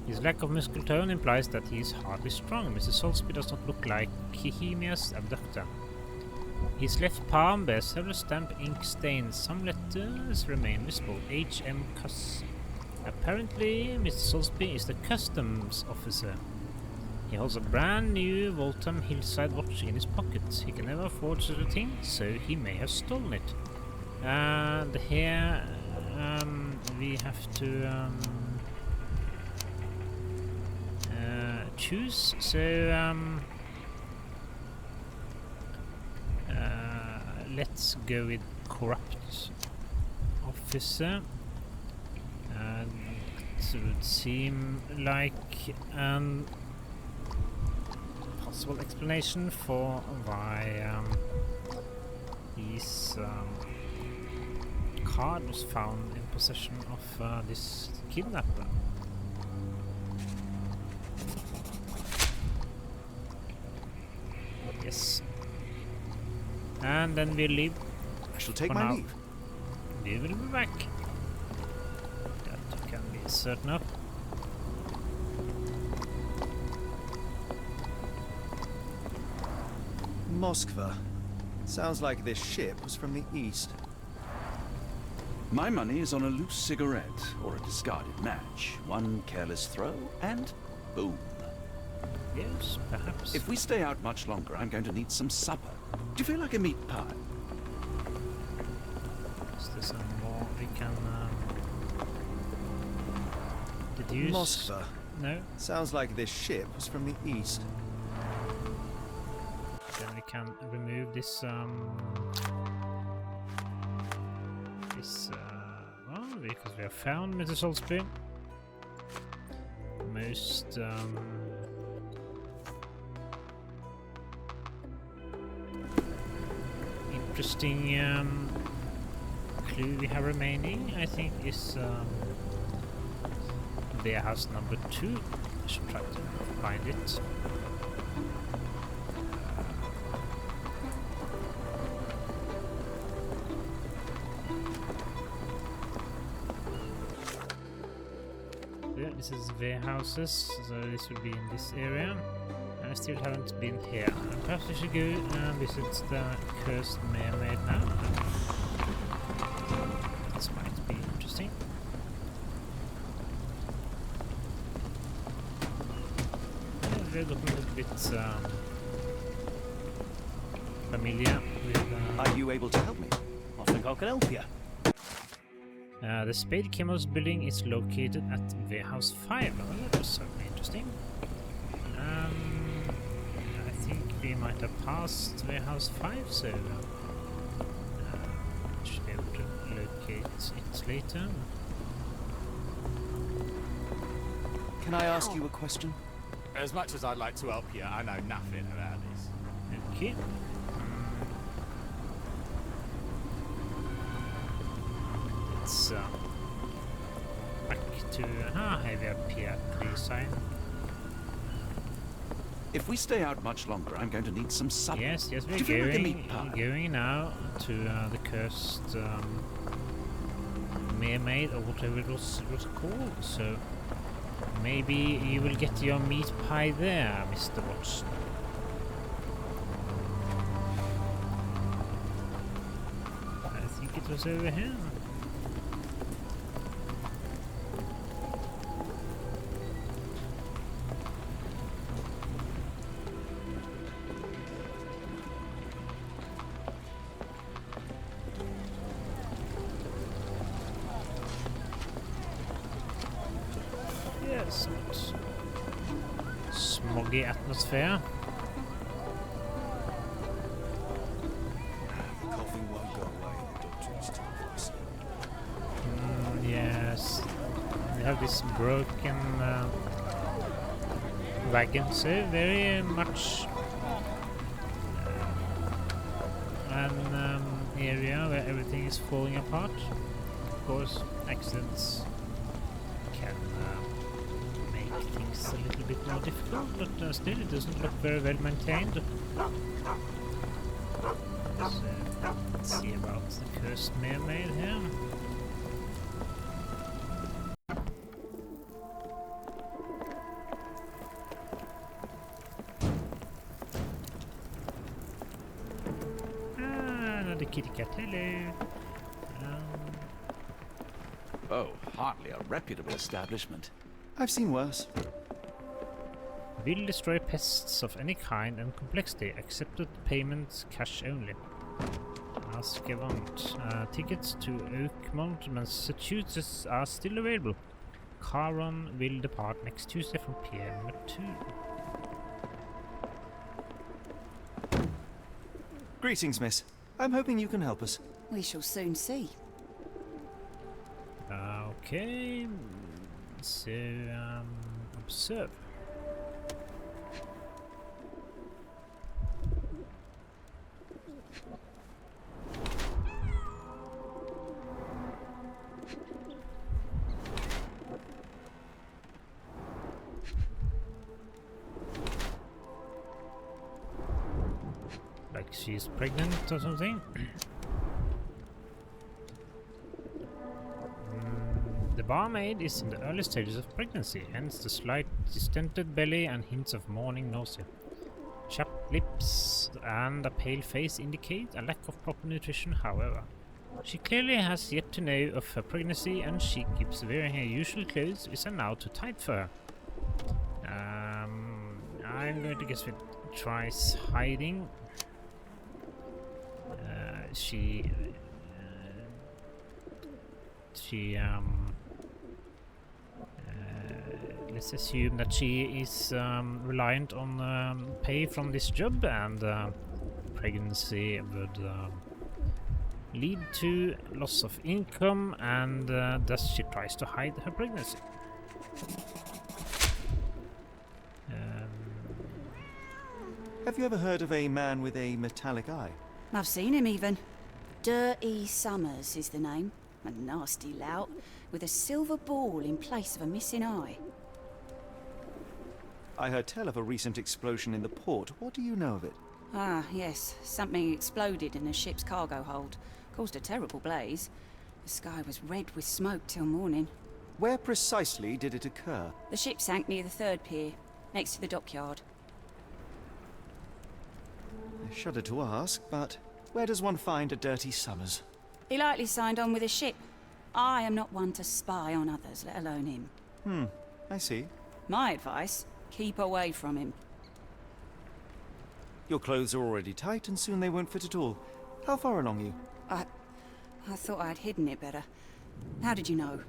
His lack of muscle tone implies that he is hardly strong. Mr. Soulsby does not look like Kihimia's abductor. His left palm bears several stamp ink stains. Some letters remain visible. H.M. Cuss. Apparently, Mr. Soulsby is the customs officer. He holds a brand new Voltam Hillside watch in his pocket. He can never afford such a thing, so he may have stolen it. And here we have to choose. So let's go with corrupt officer. It would seem like an possible explanation for why his card was found in possession of this kidnapper. Yes. And then we'll leave. I shall take for my now. leave. We will be back. That you can be certain of. Moskva. Sounds like this ship was from the east. My money is on a loose cigarette or a discarded match. One careless throw and boom. Yes, perhaps. If we stay out much longer, I'm going to need some supper. Do you feel like a meat pie? Is there some more we can deduce? Moskva. No? Sounds like this ship was from the east. Then we can remove this is, well, because we have found Mr. Salisbury. Most interesting clue we have remaining, I think, is warehouse number 2. I should try to find it. Yeah, this is warehouses, so this will be in this area. I still haven't been here. Perhaps we should go and visit the cursed mermaid now. This might be interesting. Yeah, we're looking a little bit familiar with... Are you able to help me? I think I can help you. The Spade Chemos building is located at Warehouse 5. Well, that was certainly interesting. I think we might have passed Warehouse 5, so should be able to locate it later. Can I ask you a question? As much as I'd like to help you, I know nothing about this. Okay. Let's back to here we have Pier 3 sign. If we stay out much longer, I'm going to need some supper. Yes, we're Do you feel like a meat pie? going now to the cursed mermaid, or whatever it was called. So maybe you will get your meat pie there, Mr. Watson. I think it was over here. Yes, smoggy atmosphere. The coughing won't go away. The doctor is too close. Yes, we have this broken wagon, so very much an area where everything is falling apart. Of course, accidents can make things a little bit more difficult, but still it doesn't look very well maintained. So, let's see about the cursed mermaid here. Another kitty cat, hello. Oh, hardly a reputable establishment. I've seen worse. Will destroy pests of any kind and complexity. Accepted payments cash only. Ask want. Tickets to Oakmont, Massachusetts are still available. Car run will depart next Tuesday from Pier number 2. Greetings, miss. I'm hoping you can help us. We shall soon see. Okay, so observe. Like she's pregnant or something. The barmaid is in the early stages of pregnancy, hence the slight distended belly and hints of morning nausea. Chapped lips and a pale face indicate a lack of proper nutrition, however. She clearly has yet to know of her pregnancy, and she keeps wearing her usual clothes, which are now too tight for her. I'm going to guess it tries hiding. Let's assume that she is reliant on pay from this job, and pregnancy would lead to loss of income, and thus she tries to hide her pregnancy. Have you ever heard of a man with a metallic eye? I've seen him even. Dirty Summers is the name. A nasty lout with a silver ball in place of a missing eye. I heard tell of a recent explosion in the port. What do you know of it? Ah, yes. Something exploded in a ship's cargo hold. Caused a terrible blaze. The sky was red with smoke till morning. Where precisely did it occur? The ship sank near the third pier, next to the dockyard. I shudder to ask, but where does one find a Dirty Summers? He likely signed on with a ship. I am not one to spy on others, let alone him. I see. My advice, keep away from him. Your clothes are already tight and soon they won't fit at all. How far along are you? I thought I'd hidden it better. How did you know?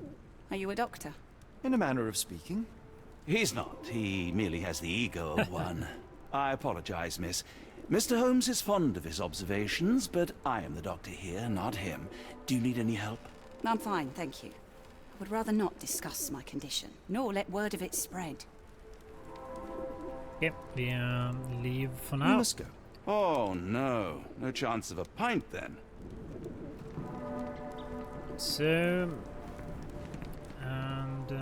Are you a doctor? In a manner of speaking. He's not. He merely has the ego of one. I apologize, miss. Mr. Holmes is fond of his observations, but I am the doctor here, not him. Do you need any help? I'm fine, thank you. I would rather not discuss my condition, nor let word of it spread. Yep, we leave for We now. must go. Oh, no. No chance of a pint, then. So, and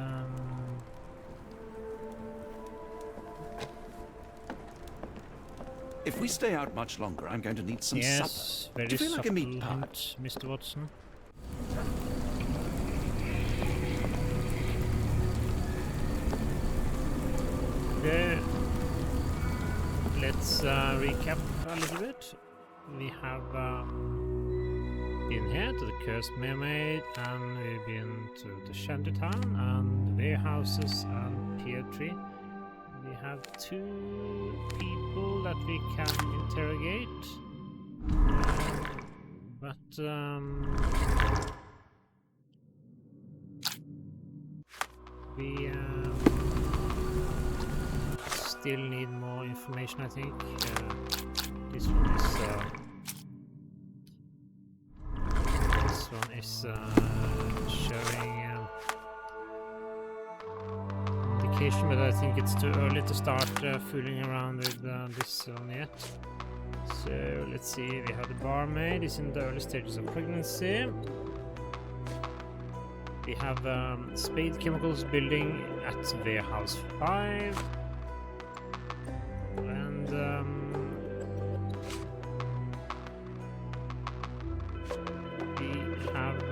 If we stay out much longer, I'm going to need some yes, supper. very Do you feel like a meat subtle pie? hint, Mr. Watson. Okay, let's recap a little bit. We have been here to the Cursed Mermaid, and we've been to the Shantytown and the warehouses and Pier Tree. We have 2 people that we can interrogate, but we still need more information, I think. This one is showing indication, but I think it's too early to start fooling around with this one yet. So let's see, we have the barmaid is in the early stages of pregnancy. We have Spade Chemicals building at Warehouse 5. And we have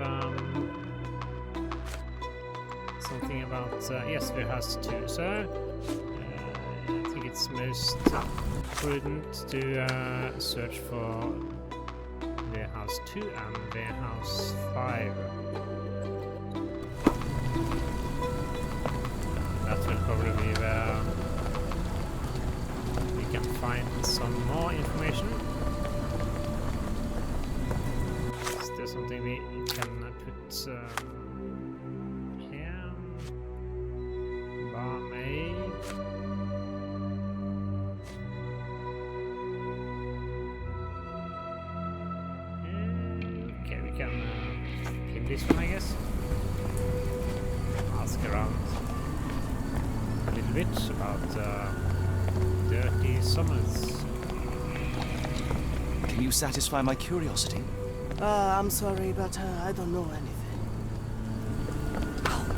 something about yes, Warehouse 2. So I think it's most prudent to search for Warehouse 2 and Warehouse 5. That will probably be where we can find some more information. Is there something we can put here? Barmaid. Okay, we can pin this one, I guess. Ask around a little bit about Dirty Summers. Can you satisfy my curiosity? I'm sorry, but I don't know anything.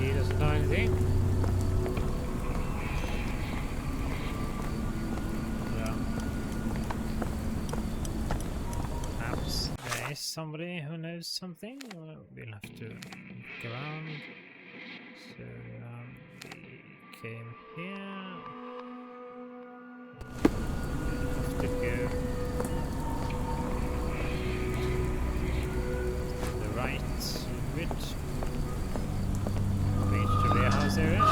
He doesn't know anything. Yeah. Perhaps there is somebody who knows something. We'll have to look around. So we came here. Have to go to the right a bit. Reach the warehouse area.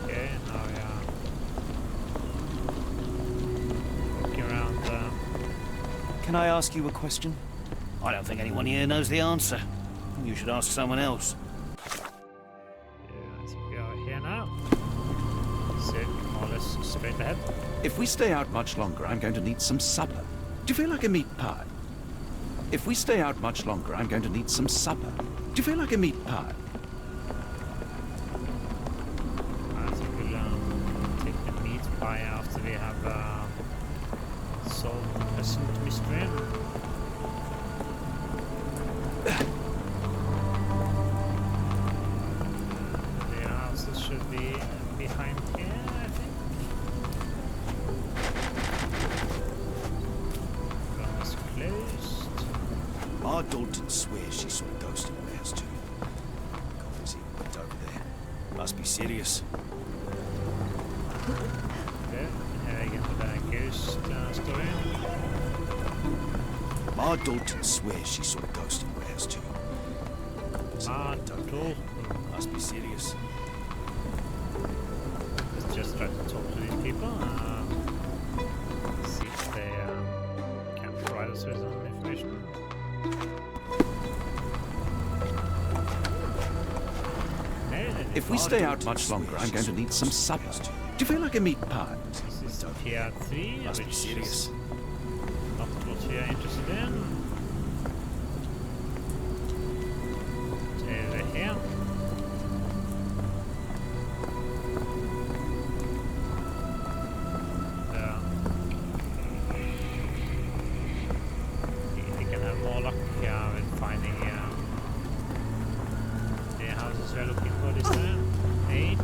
Okay, now we are walking around. Can I ask you a question? I don't think anyone here knows the answer. You should ask someone else. I If we stay out much longer, I'm going to need some supper. Do you feel like a meat pie? If we stay out much longer, I'm going to need some supper. Do you feel like a meat pie? I think we'll take the meat pie after we have solved the present mystery. The houses should be behind here, I think. Room is closed. Ma Dalton swears she saw a ghost in the house too. Copper's even went over there. Must be serious. Okay, here again with the ghost story. Ma Dalton swears she saw a ghost in the house too. Ma Dalton. Must be serious. Let's just try to talk to these people. See if they can provide us with some information. If we stay out much longer, I'm going to need some supper. Do you feel like a meat pie? This is Pier 3, Must be which serious. is not what we are interested in. Over here. If we can have more luck with finding the houses we're looking for this time. 8,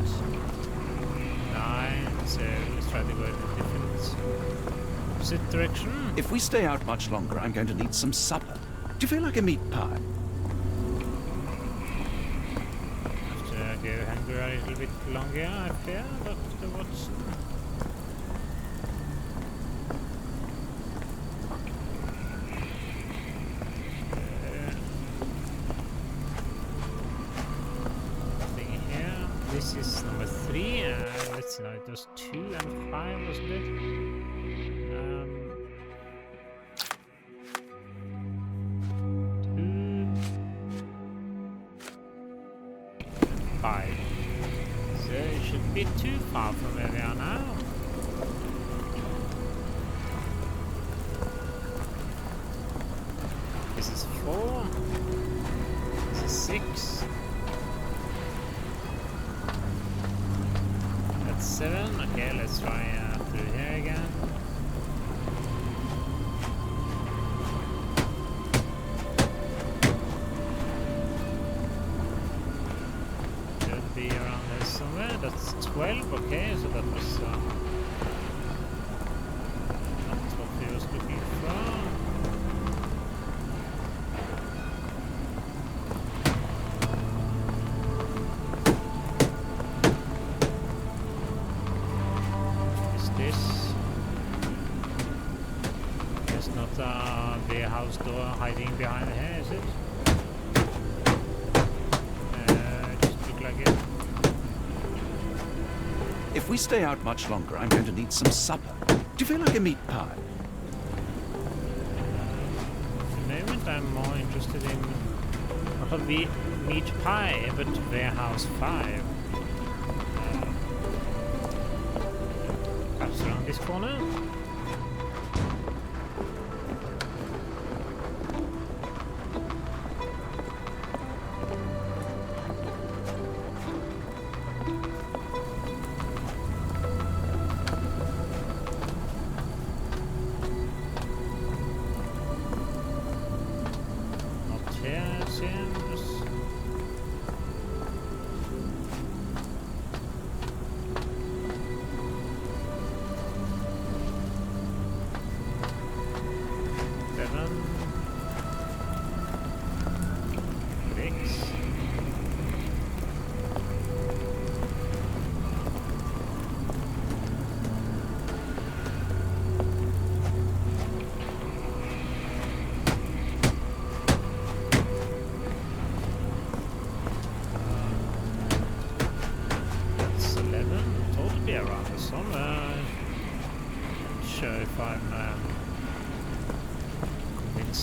9, so let's try to go in a different opposite direction. If we stay out much longer, I'm going to need some supper. Do you feel like a meat pie? Have to go hungry a little bit longer, I fear, Dr. Watson. Nothing here. This is number 3. Let's see now, it was 2 and 5, wasn't it? 5. So it shouldn't be too far from where we are now. This is 4. This is 6. That's 7. Okay, let's try through here again. Be around there somewhere. That's 12. Okay, so that was not what we was looking for. Is this? It's not the house door hiding behind here, is it? If we stay out much longer, I'm going to need some supper. Do you feel like a meat pie? At the moment I'm more interested in not a meat pie, but warehouse 5. Perhaps around this corner.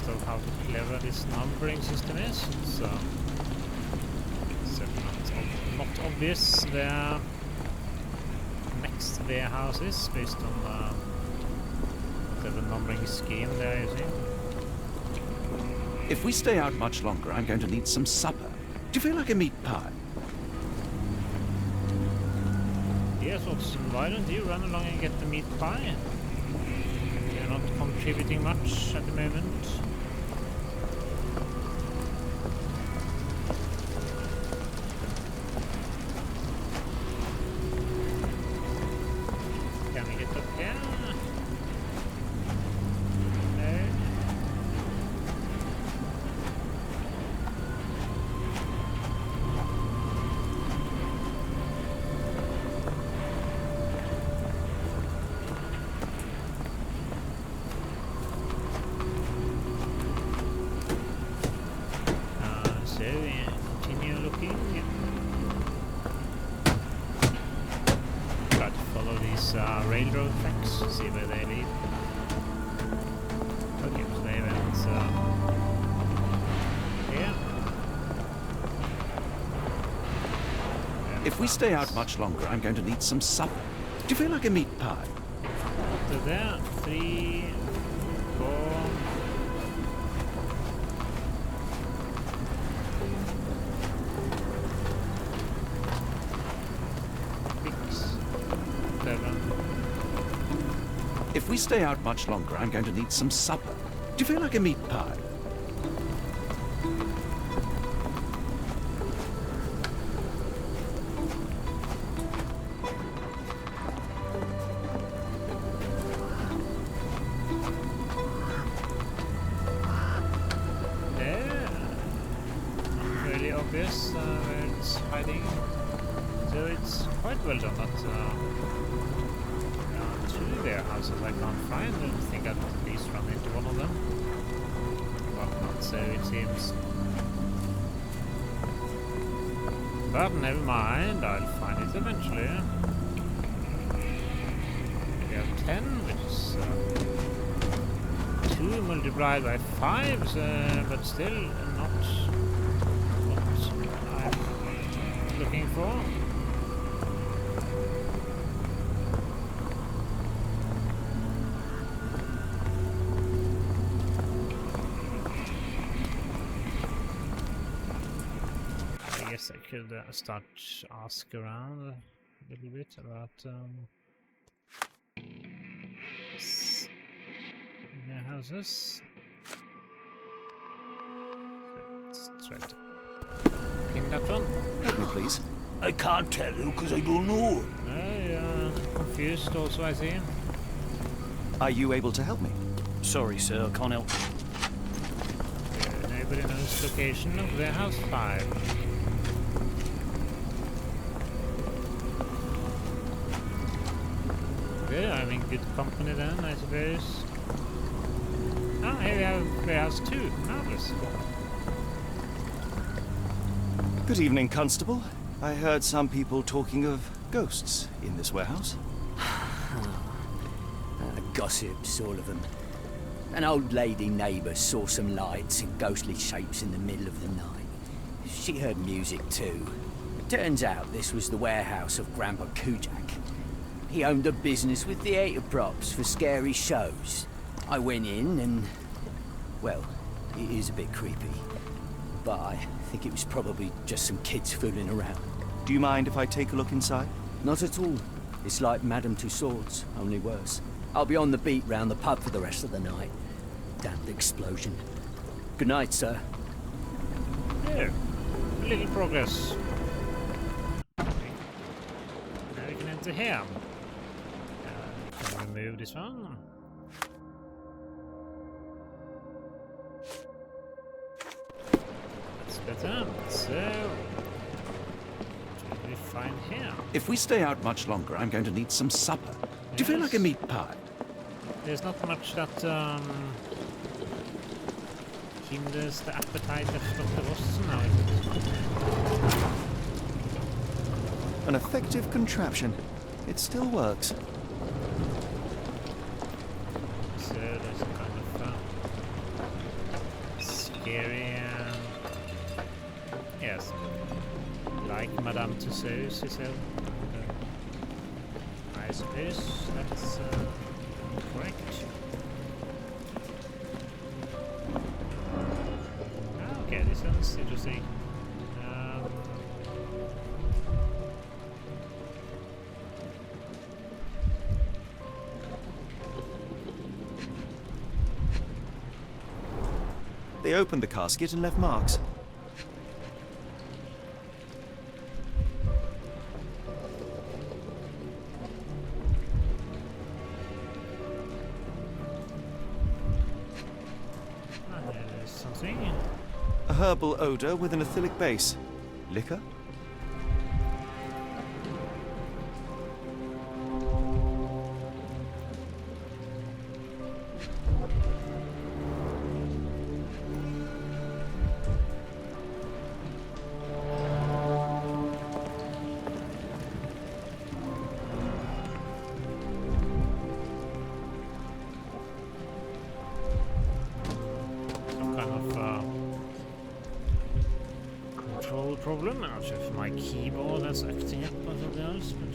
Of how clever this numbering system is. It's certainly not obvious. The next warehouse is based on whatever numbering scheme they're using. If we stay out much longer, I'm going to need some supper. Do you feel like a meat pie? Yes, Watson, why don't you run along and get the meat pie? You're not contributing much at the moment. Can we get up here? No. So we continue looking. Try to follow these railroad tracks, see where they lead. Okay, so they went here. If we stay out much longer, I'm going to need some supper. Do you feel like a meat pie? So there, 3, 4. 6, 7. If we stay out much longer, I'm going to need some supper. Do you feel like a meat pie? There. Not really obvious where it's hiding. So it's quite well done that two warehouses I can't find. I think I'd at least run into one of them. But not so it seems. But never mind, I'll find it eventually. We have 10, which is 2 multiplied by 5, but still not what I'm looking for. I guess I could start ask around a little bit about houses. Let's try to ping that one. Help me, please. I can't tell you because I don't know. You're confused also, I see. Are you able to help me? Sorry, sir, I can't help. Nobody knows the location of warehouse 5. Good, I'm in good company then, I suppose. Ah, here we have warehouse 2. Marvelous. Good evening, Constable. I heard some people talking of ghosts in this warehouse. Gossips, all of them. An old lady neighbour saw some lights and ghostly shapes in the middle of the night. She heard music too. Turns out this was the warehouse of Grandpa Kujak. He owned a business with theatre props for scary shows. I went in and... well, it is a bit creepy. But I think it was probably just some kids fooling around. Do you mind if I take a look inside? Not at all. It's like Madame Tussauds, only worse. I'll be on the beat round the pub for the rest of the night. Damned explosion. Good night, sir. There. A little progress. Now we can enter here. Can we remove this one? That's better. So, what do we find here? If we stay out much longer, I'm going to need some supper. Do you feel like a meat pie? There's not much that hinders the appetite of Dr. Watson now, is it? An effective contraption. It still works. So there's a kind of scary, yes, like Madame Tussauds, he said. I suppose that's correct. Ah, okay, this sounds interesting. They opened the casket and left marks. There's something. A herbal odor with an acylic base. Liquor? Problem. I'm not sure if my keyboard is acting up or something else, but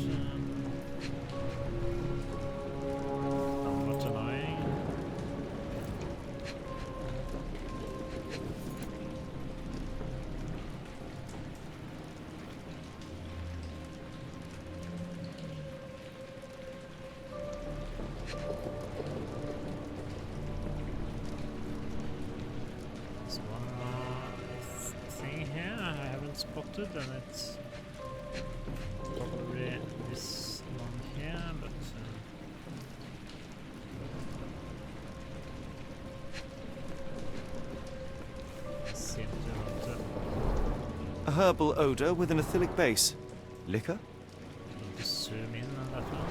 somewhat annoying. There's one thing here I haven't spotted, and it's probably this one here, but seem to want to. A herbal odor with an acylic base. Liquor? Need to zoom in on that one.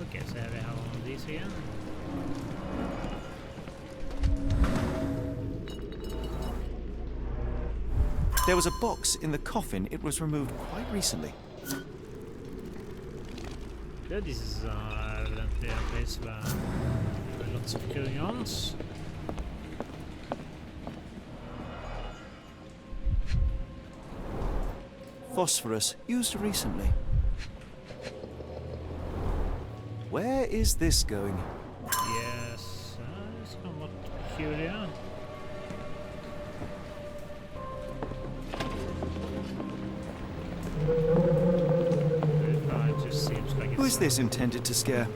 Okay, so here we have one of these again. There was a box in the coffin. It was removed quite recently. Yeah, this is evidently a place where there are lots of going-ons. Phosphorus, used recently. Where is this going? Yes, it's somewhat peculiar. It just seems like Who is this intended to scare?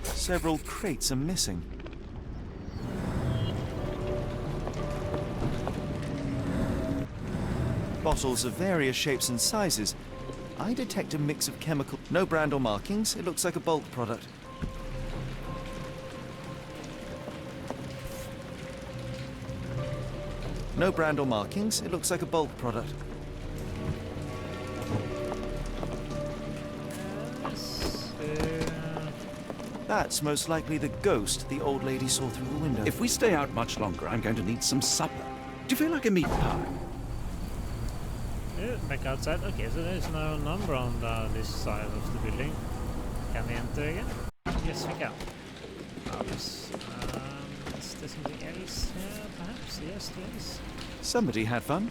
Several crates are missing. Bottles of various shapes and sizes. I detect a mix of chemical. No brand or markings. It looks like a bulk product. No brand or markings. It looks like a bulk product. That's most likely the ghost the old lady saw through the window. If we stay out much longer, I'm going to need some supper. Do you feel like a meat pie? Yeah, back outside. Okay, so there's no number on this side of the building. Can we enter again? Yes, we can. Is there something else here, perhaps? Yes, there is. Somebody had fun.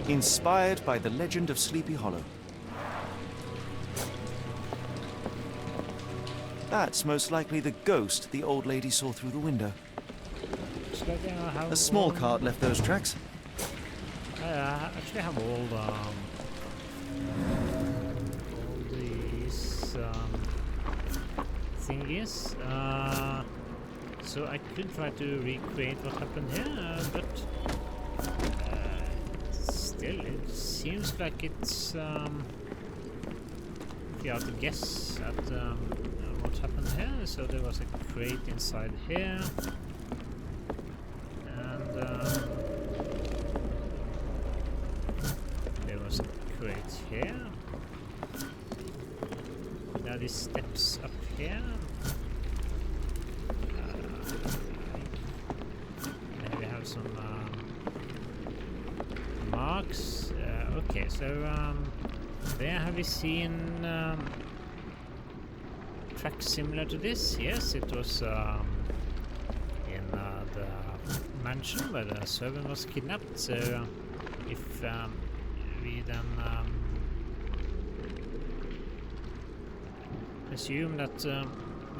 Inspired by the legend of Sleepy Hollow. That's most likely the ghost the old lady saw through the window. A small cart left those tracks. I actually have all these thingies. So I could try to recreate what happened here, but still, it seems like it's if you have to guess at what happened here. So there was a crate inside here, and there was a crate here. Now these steps up here. There we have some marks. Okay, so there have we seen track similar to this. Yes, it was in the mansion where the servant was kidnapped. So if we then assume that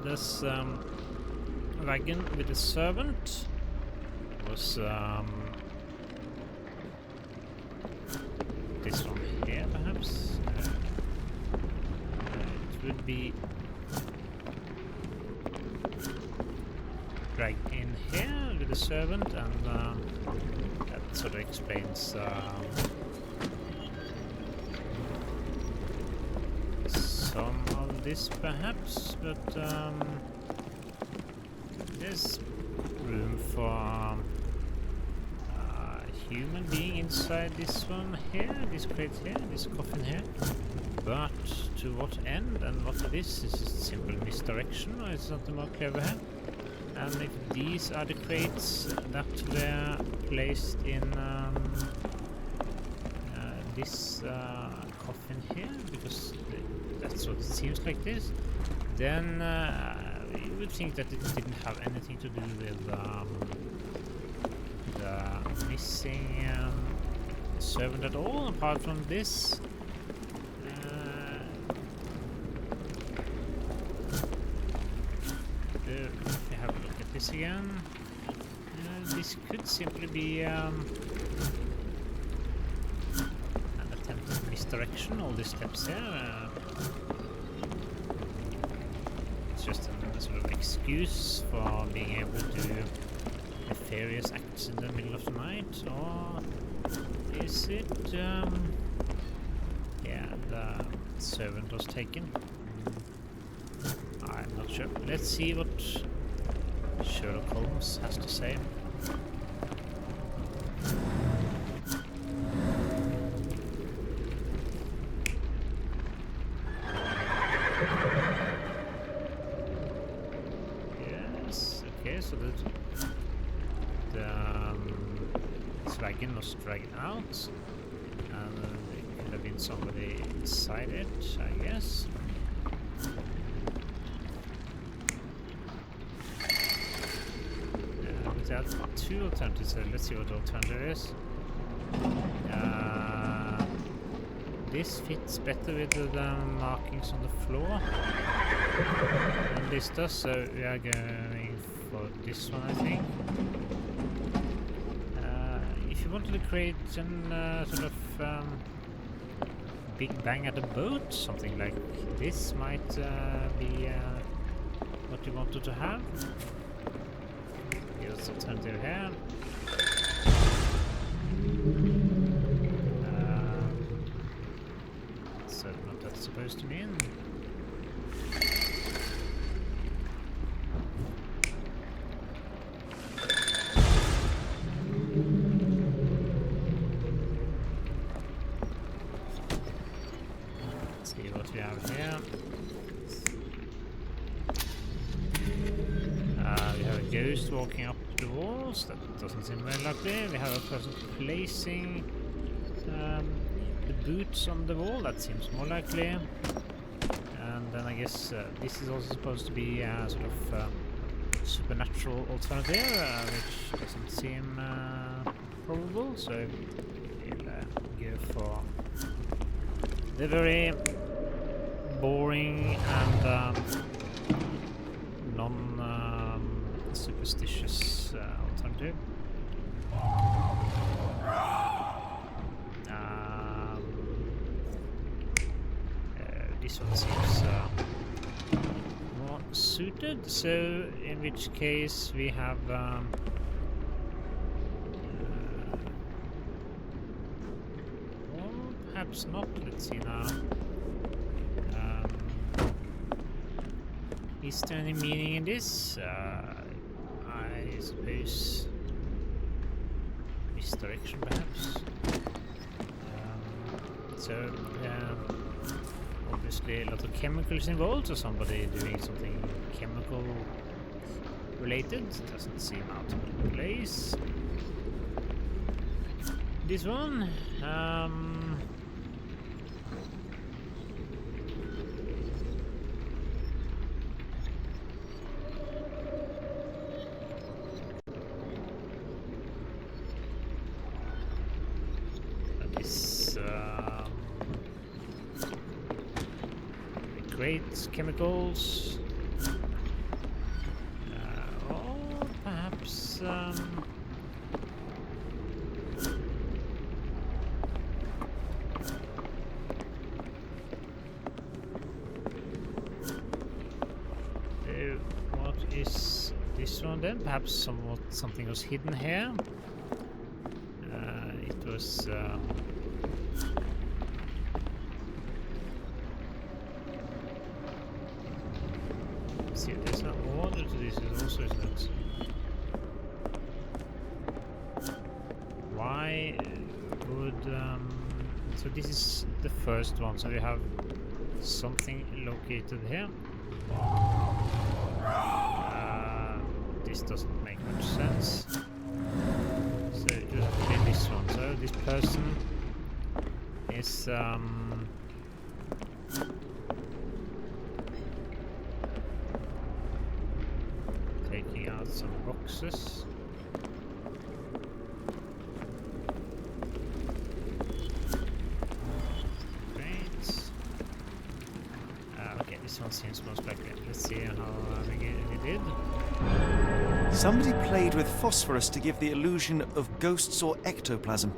this wagon with the servant was this one here, perhaps. It would be dragged in here with the servant, and that sort of explains some of this, perhaps. But there's room for a human being inside this one here, this crate here, this coffin here. But to what end and what it is it simple misdirection, or is something more clever here? And if these are the crates that were placed in this coffin here, because that's what it seems like this, then you would think that it didn't have anything to do with the missing servant at all, apart from this. If we have a look at this again, this could simply be an attempted misdirection, all these steps here. It's just a sort of excuse for being able to do nefarious acts in the middle of the night, or is it, yeah, the servant was taken? I'm not sure. Let's see what Sherlock Holmes has to say. Yes, okay, so this wagon was dragged out, and there could have been somebody inside it, I guess. There are two alternatives, so let's see what the alternative is. This fits better with the markings on the floor than this does, so we are going for this one, I think. If you wanted to create an sort of big bang at a boat, something like this might be what you wanted to have. Here's the alternative here. So what that's supposed to mean. Let's see what we have here. We have a ghost walking up the walls. That doesn't seem very likely. We have a person placing the boots on the wall. That seems more likely. And then I guess this is also supposed to be a sort of supernatural alternative, which doesn't seem probable. So we'll go for the very boring and non-superstitious alternative. This one seems more suited, so in which case we have or perhaps not. Let's see now. Is there any meaning in this? I suppose misdirection, perhaps. Obviously a lot of chemicals involved, or somebody doing something chemical related. Doesn't seem out of place. This one, Great chemicals. Or perhaps what is this one then? Perhaps something was hidden here. It was see, there's no order to this also, isn't it? Why would so this is the first one, so we have something located here. This doesn't make much sense. So it would be this one. So this person is taking out some boxes. Great. Okay, this one seems most likely. Let's see how we did. Somebody played with phosphorus to give the illusion of ghosts or ectoplasm.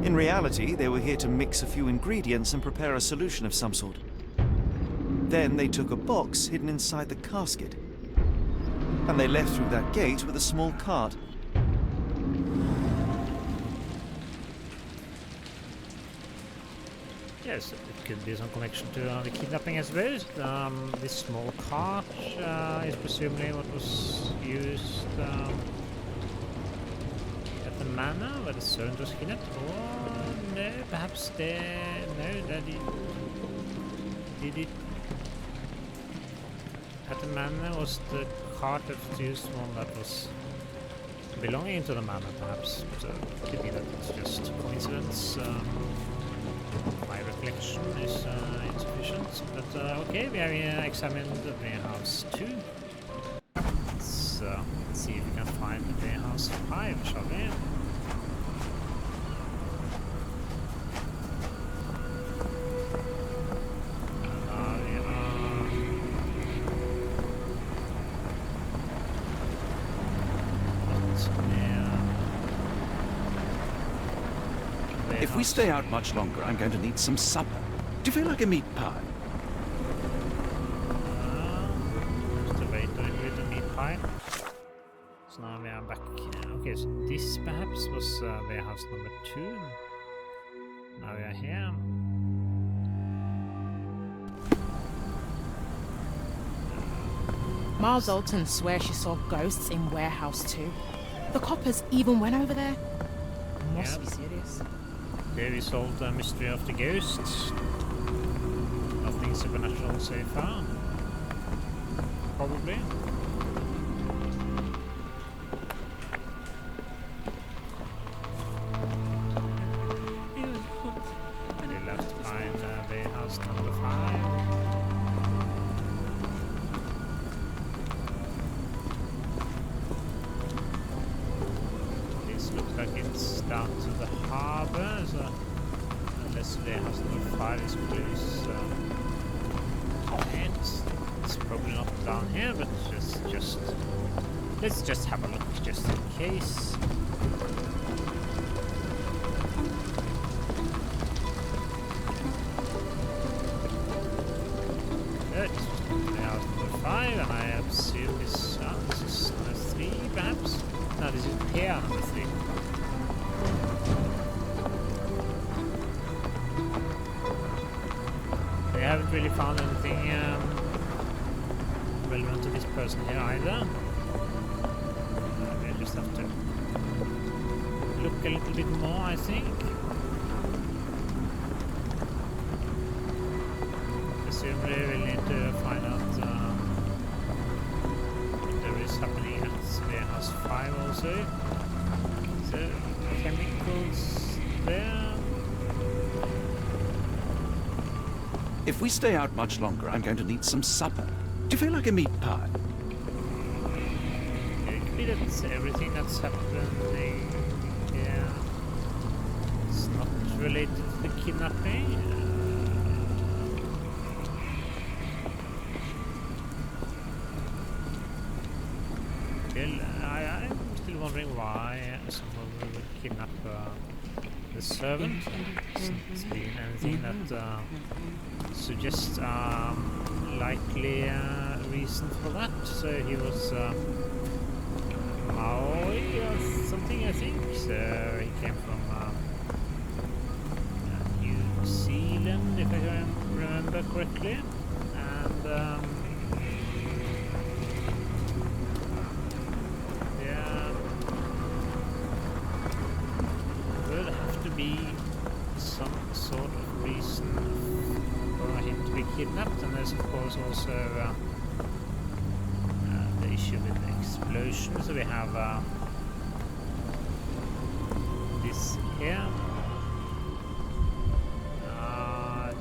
In reality, they were here to mix a few ingredients and prepare a solution of some sort. Then they took a box hidden inside the casket, and they left through that gate with a small cart. Yes, it could be some connection to the kidnapping as well. This small cart is presumably what was used at the manor where the servant was kidnapped. Or no, perhaps did it at the manor? Was the cart that was used one that was belonging to the manor, perhaps? So it could be that it's just coincidence. My recollection is insufficient, but okay, we have examined the warehouse 2. Let's see if we can find the warehouse 5, shall we? If we stay out much longer, I'm going to need some supper. Do you feel like a meat pie? Just a way to include the meat pie. So now we are back. Okay, so this perhaps was warehouse number 2. Now we are here. Miles Alton swears she saw ghosts in warehouse 2. The coppers even went over there. Must be serious. Okay, we solved the mystery of the ghosts. Nothing supernatural so far. Probably. We left behind warehouse number 5. This looks like it's down to the harbour, so unless warehouse number 5 is close, it's probably not down here, but let's just have a look just in case. Good. Warehouse number 5, and I assume this is number 3, perhaps. No, this is pair number 3. We haven't really found anything relevant to this person here either. We just have to look a little bit more, I think. Presumably we'll need to find out what there is happening at warehouse 5 also. So, chemicals there. If we stay out much longer, I'm going to need some supper. Do you feel like a meat pie? It could be that everything that's happening here is not related to the kidnapping. I'm still wondering why someone would kidnap the servant. It's been anything that suggests likely reason for that. So he was Maori or something, I think. So he came from New Zealand, if I can remember correctly, and be some sort of reason for him to be kidnapped, and there's of course also the issue with the explosion. So we have this here.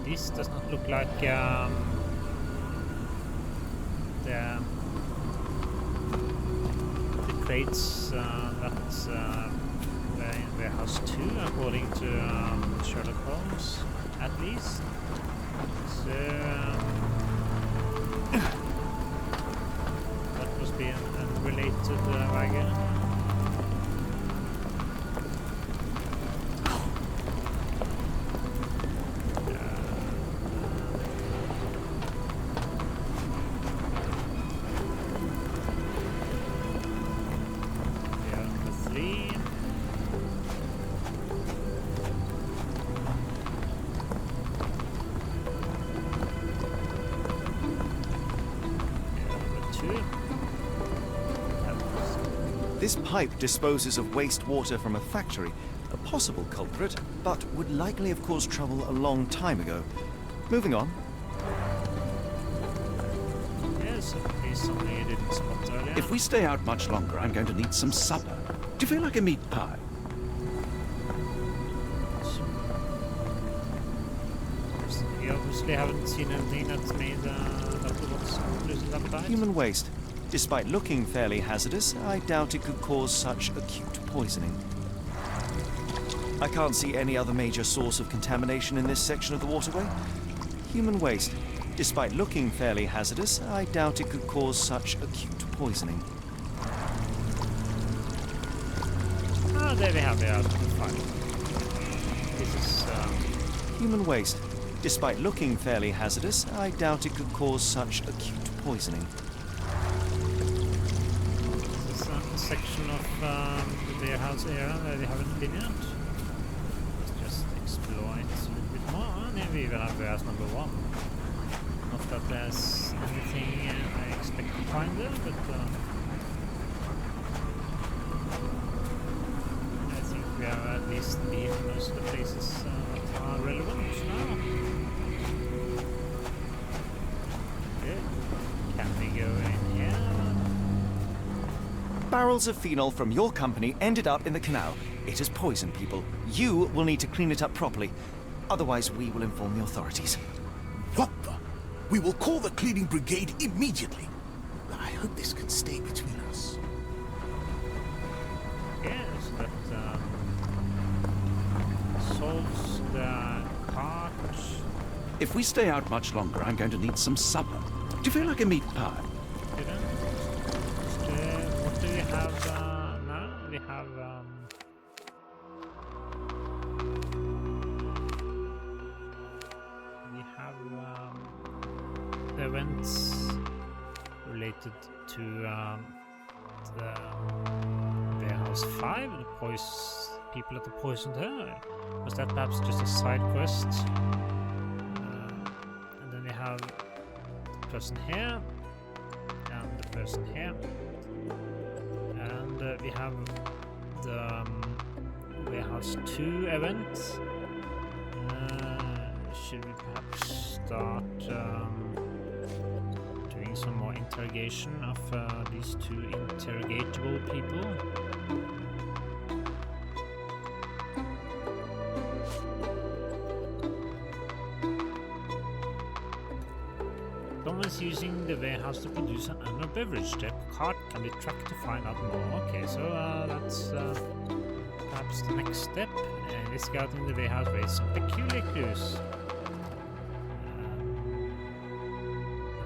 This does not look like the crates that's in warehouse 2, according to Sherlock Holmes, at least. So that must be an unrelated wagon. This pipe disposes of wastewater from a factory, a possible culprit, but would likely have caused trouble a long time ago. Moving on. Yes, at least something you didn't spot earlier. If we stay out much longer, I'm going to need some supper. Do you feel like a meat pie? You obviously haven't seen anything that's made Dr. Watson lose his appetite. Human waste. Despite looking fairly hazardous, I doubt it could cause such acute poisoning. I can't see any other major source of contamination in this section of the waterway. Human waste. Despite looking fairly hazardous, I doubt it could cause such acute poisoning. Ah, there we have the fire. This is human waste. Despite looking fairly hazardous, I doubt it could cause such acute poisoning. Section of the warehouse area where we haven't been yet. Let's just explore it a little bit more. And here we will have warehouse number 1. Not that there's anything I expect to find there, but I think we have at least been most of the places that are relevant now. Okay. Can we go in here? Barrels of phenol from your company ended up in the canal. It has poisoned people. You will need to clean it up properly. Otherwise, we will inform the authorities. What the? We will call the cleaning brigade immediately. I hope this can stay between us. Yes, that solves the cart. If we stay out much longer, I'm going to need some supper. Do you feel like a meat pie? What do we have now? We have the events related to the warehouse 5, the people that are poisoned here. Was that perhaps just a side quest? And then we have the person here and the person here. And we have the warehouse 2 event. Should we perhaps start doing some more interrogation of these 2 interrogatable people? Someone's using the warehouse to produce an animal beverage. Their cart can be tracked to find out more. Okay, so that's perhaps What's the next step? Discarding the warehouse raised some peculiar clues.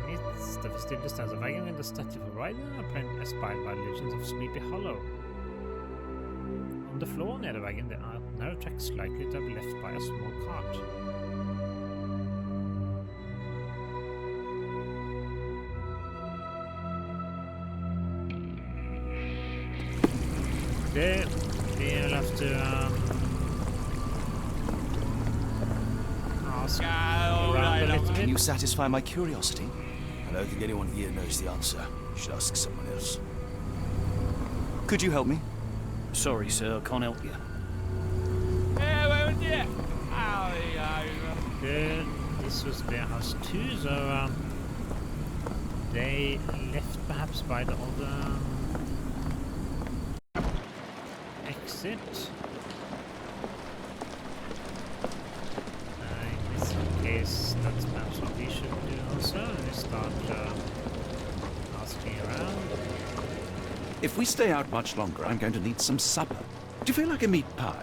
Amidst the festivities stands a wagon with a statue of a rider, apparently inspired by legends of Sleepy Hollow. On the floor near the wagon, there are narrow tracks likely to have been left by a small cart. Okay, we'll have to ask around a little bit. Can you satisfy my curiosity? I don't think anyone here knows the answer. You should ask someone else. Could you help me? Sorry, sir, I can't help you. Good. This was warehouse 2, so they left perhaps by the other exit. In this case, that's perhaps what we should do also. We start asking around. If we stay out much longer, I'm going to need some supper. Do you feel like a meat pie?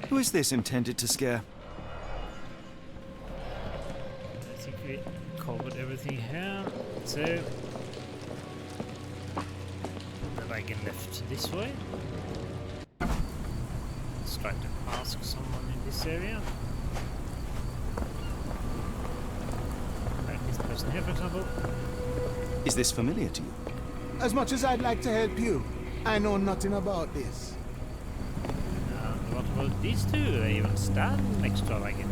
Who is this intended to scare? I think we covered everything here. So the wagon left this way. Let's try to ask someone in this area. Like this person here, for example. Is this familiar to you? As much as I'd like to help you, I know nothing about this. What about these two? They even stand next to a wagon.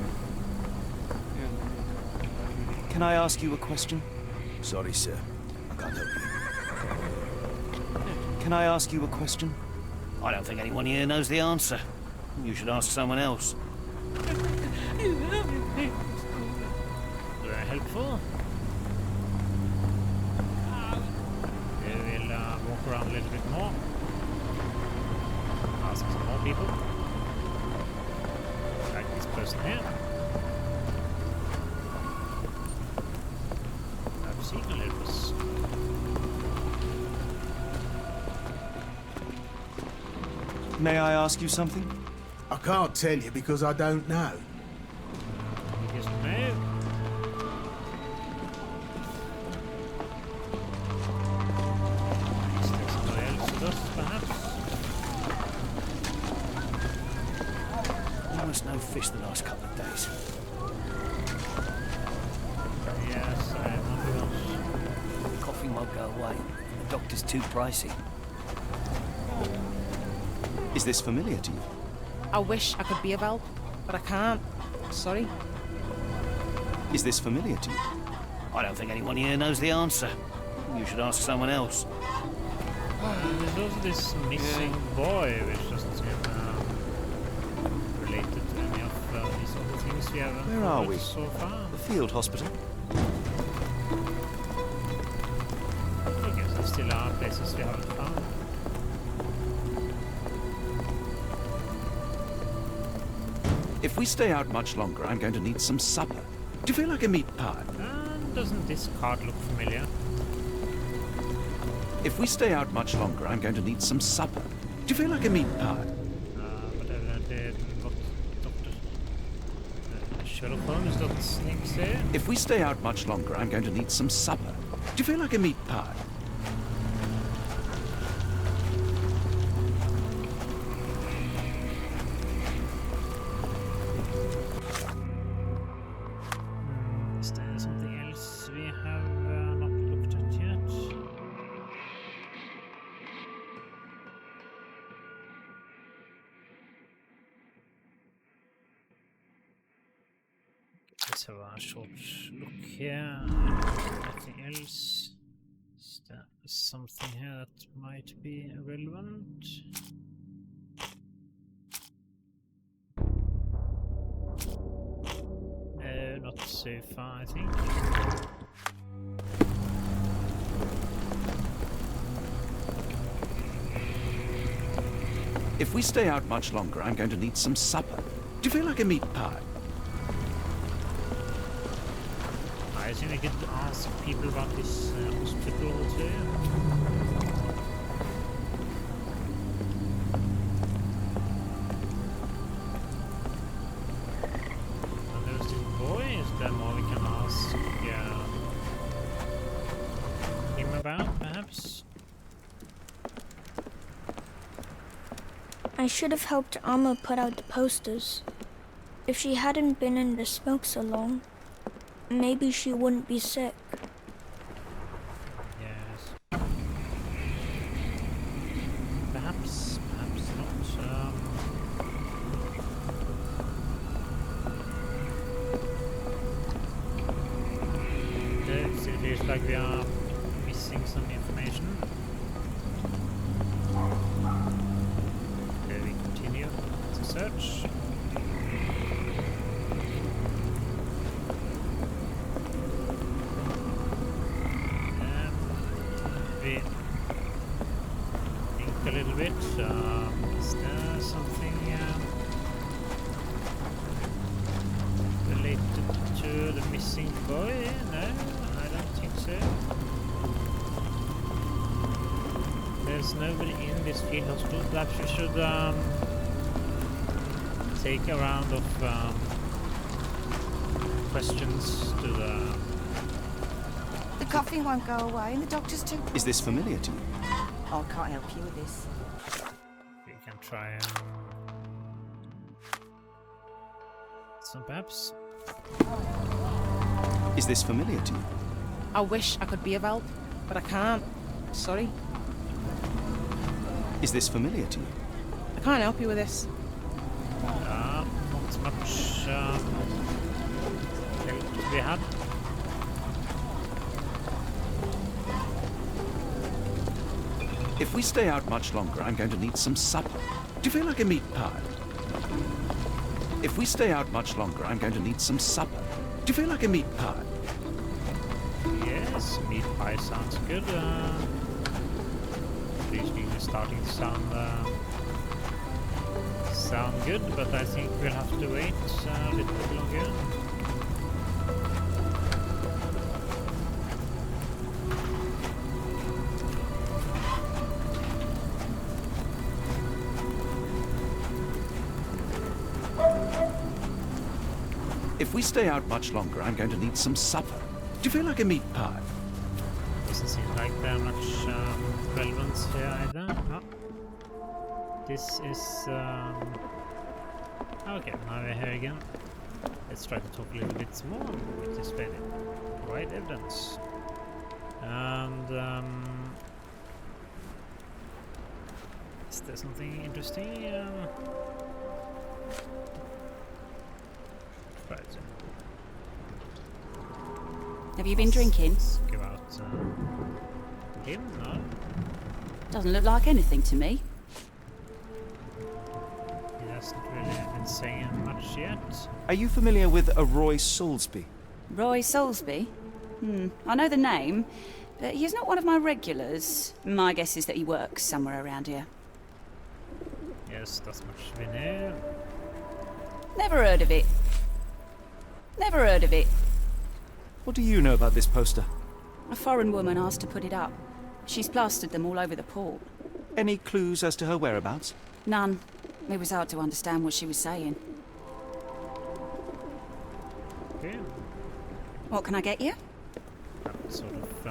Can I ask you a question? Sorry, sir. I can't help you. Can I ask you a question? I don't think anyone here knows the answer. You should ask someone else. Very helpful. We will walk around a little bit more. Ask some more people. Like this person here. I've seen a little bit. May I ask you something? I can't tell you because I don't know. Just no. Is there somebody else with us, perhaps? Almost no fish the last couple of days. Yes, I wonder. The coffee won't go away. The doctor's too pricey. Is this familiar to you? I wish I could be of help, but I can't. Sorry. Is this familiar to you? I don't think anyone here knows the answer. You should ask someone else. There's also this missing boy, which doesn't seem related to any of these other things we have Where are we? so far. The field hospital? I guess there still are places we haven't found. If we stay out much longer, I'm going to need some supper. Do you feel like a meat pie? And doesn't this card look familiar? If we stay out much longer, I'm going to need some supper. Do you feel like a meat pie? But evidently not Dr. Sherlock Holmes that sneaks there. If we stay out much longer, I'm going to need some supper. Do you feel like a meat pie? Is there something else we have not looked at yet? Let's have a short look here. Nothing else. Is there something here that might be relevant? Not so far, I think. If we stay out much longer, I'm going to need some supper. Do you feel like a meat pie? I assume we could ask people about this hospital too. And there's this boy. Is there more we can ask him about, perhaps? I should have helped Amma put out the posters. If she hadn't been in the smoke so long, maybe she wouldn't be sick. Yes. Perhaps not. It feels like we are missing some information. Okay, we continue to search. We think a little bit. Is there something related to the missing boy? No, I don't think so. There's nobody in this field hospital. Perhaps we should take a round of questions to the... The coughing won't go away and the doctor's too... Is this familiar to you? I can't help you with this. We can try some perhaps. Is this familiar to you? I wish I could be of help, but I can't. Sorry. Is this familiar to you? I can't help you with this. Not much help to be had. If we stay out much longer, I'm going to need some supper. Do you feel like a meat pie? If we stay out much longer, I'm going to need some supper. Do you feel like a meat pie? Yes, meat pie sounds good. Reasoning is starting to sound good, but I think we'll have to wait a little bit longer. If we stay out much longer, I'm going to need some supper. Do you feel like a meat pie? Doesn't seem like there much relevance here either. No. This is... Okay, now we're here again. Let's try to talk a little bit more, which is very right evidence. And... is there something interesting? Right. Have you been drinking? Let's go out. Him? No. Doesn't look like anything to me. He hasn't really been saying much yet. Are you familiar with a Roy Soulsby? Roy Soulsby? I know the name, but he's not one of my regulars. My guess is that he works somewhere around here. Yes, that's much we know. Never heard of it. Never heard of it. What do you know about this poster? A foreign woman asked to put it up. She's plastered them all over the port. Any clues as to her whereabouts? None. It was hard to understand what she was saying. Okay. What can I get you? That sort of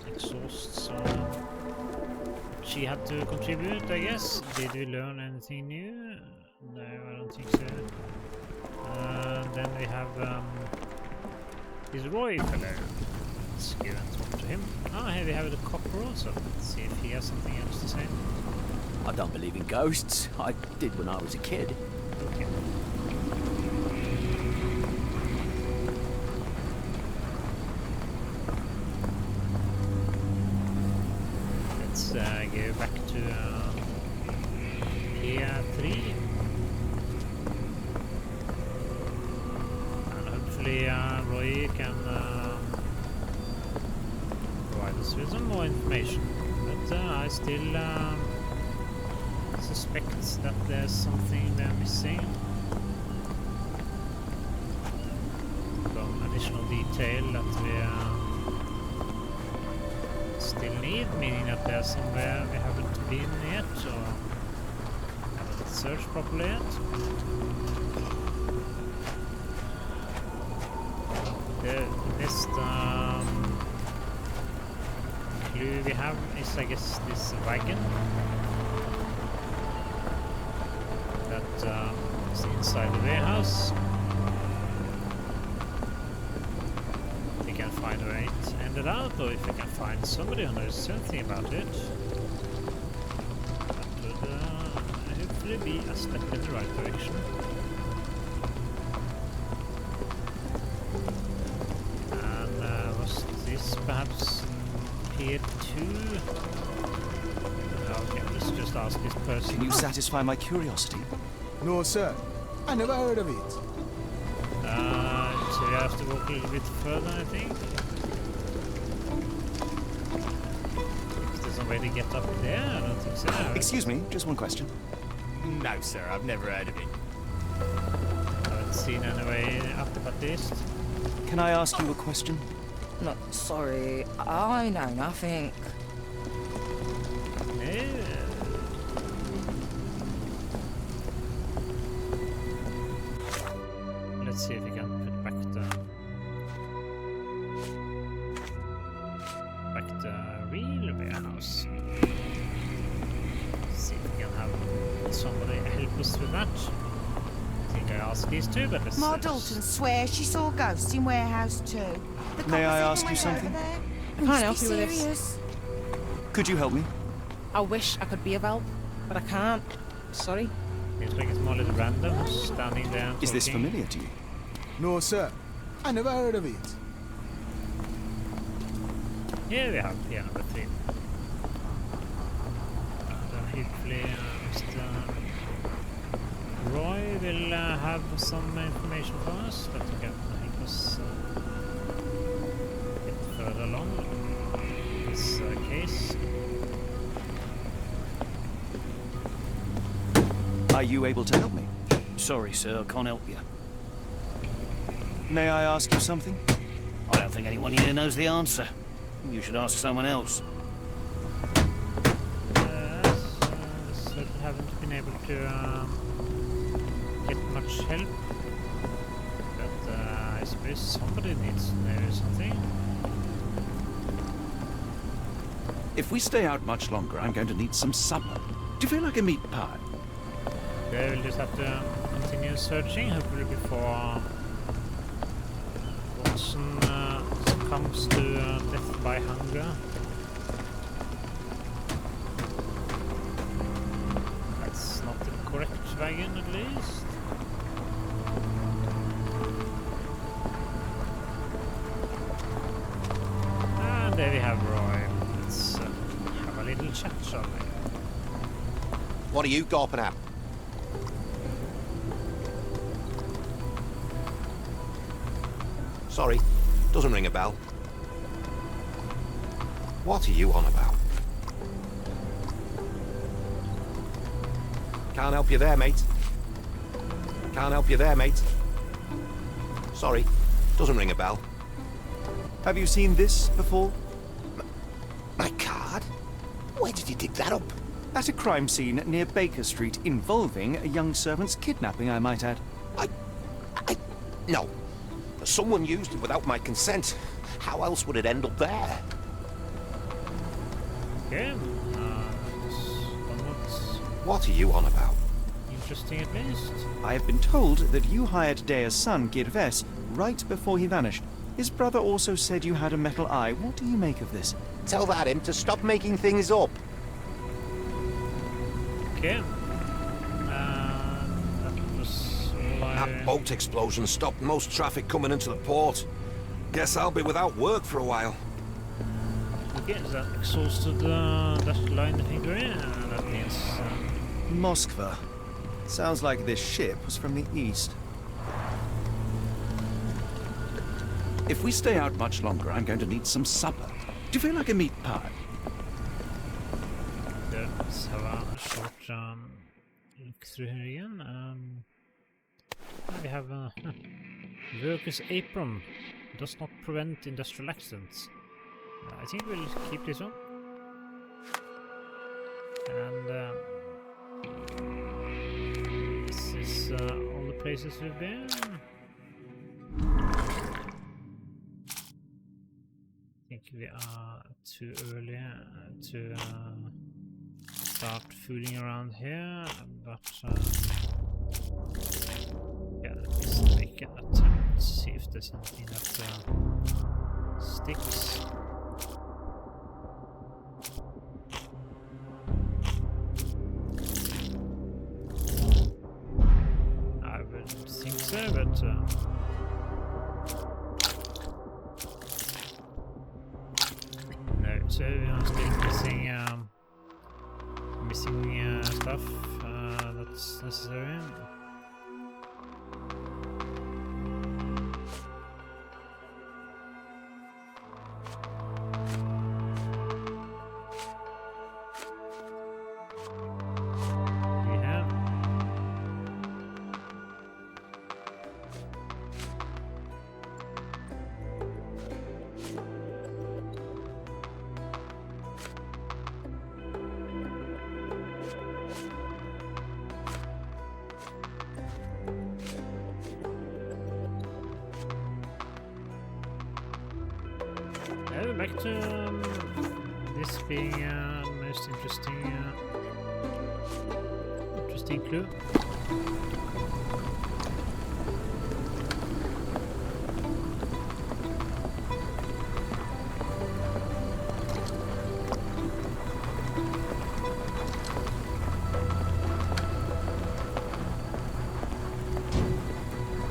exhausts she had to contribute, I guess. Did we learn anything new? No, I don't think so. Then we have this Roy fellow. Let's go and talk to him. Ah, here we have the copper also. Let's see if he has something else to say. I don't believe in ghosts. I did when I was a kid. Okay. Let's go back to Pier 3. And hopefully Roy can provide us with some more information. But I still suspect that there's something they're missing. From additional detail that we still need, meaning that there's somewhere we haven't been yet or haven't searched properly yet. The next clue we have is, I guess, this wagon that is inside the warehouse. If we can find where it ended up, or if we can find somebody who knows something about it, that would hopefully be a step in the right direction. And was this perhaps here too? Okay, let's just ask this person. Can you satisfy my curiosity? No, sir. I never heard of it. So we have to walk a little bit further, I think. Is there some way to get up there? I don't think so. Excuse me, just one question. No, sir, I've never heard of it. I haven't seen any way up at least. Can I ask you a question? No, sorry. I know nothing. Let's see if we can put back the real warehouse. See if we can have somebody help us with that. I think I asked these two, but let's... Ma Dalton swears she saw ghosts in warehouse too. May I ask you something? I can't help you with this. Could you help me? I wish I could be of help, but I can't. Sorry. Seems like it's more a little random, standing there and Is this talking. familiar to you? No, sir. I never heard of it. Here we have piano number 3. And hopefully Mr. Roy will have some information for us that we can help us get further along in this case. Are you able to help me? Sorry, sir, I can't help you. May I ask you something? I don't think anyone here knows the answer. You should ask someone else. So we haven't been able to get much help, but I suppose somebody needs to know something. If we stay out much longer, I'm going to need some supper. Do you feel like a meat pie? Okay, we'll just have to continue searching, hopefully before Watson succumbs to death by hunger. That's not the correct wagon, at least. And there we have Roy. Let's have a little chat, shall we? What are you gawping at? Sorry, doesn't ring a bell. What are you on about? Can't help you there, mate. Can't help you there, mate. Sorry, doesn't ring a bell. Have you seen this before? My card? Where did you dig that up? At a crime scene near Baker Street involving a young servant's kidnapping, I might add. No. Someone used it without my consent. How else would it end up there? Okay, What are you on about? interesting at least. I have been told that you hired Dea's son, Girves, right before he vanished. His brother also said you had a metal eye. What do you make of this? Tell that him to stop making things up. Okay. That was all That boat explosion stopped most traffic coming into the port. Guess I'll be without work for a while. Okay, that exhausted that line finger. That means... Moskva. Sounds like this ship was from the east. If we stay out much longer, I'm going to need some supper. Do you feel like a meat pie? Let's have a short look through here again. We have a worker's apron does not prevent industrial accidents. I think we'll keep this one. And this is all the places we've been. I think we are too early to start fooling around here, but yeah, let's make an attempt, see if there's anything that sticks. I would think so, but no, so I'm still missing stuff that's necessary. Back to this being most interesting clue.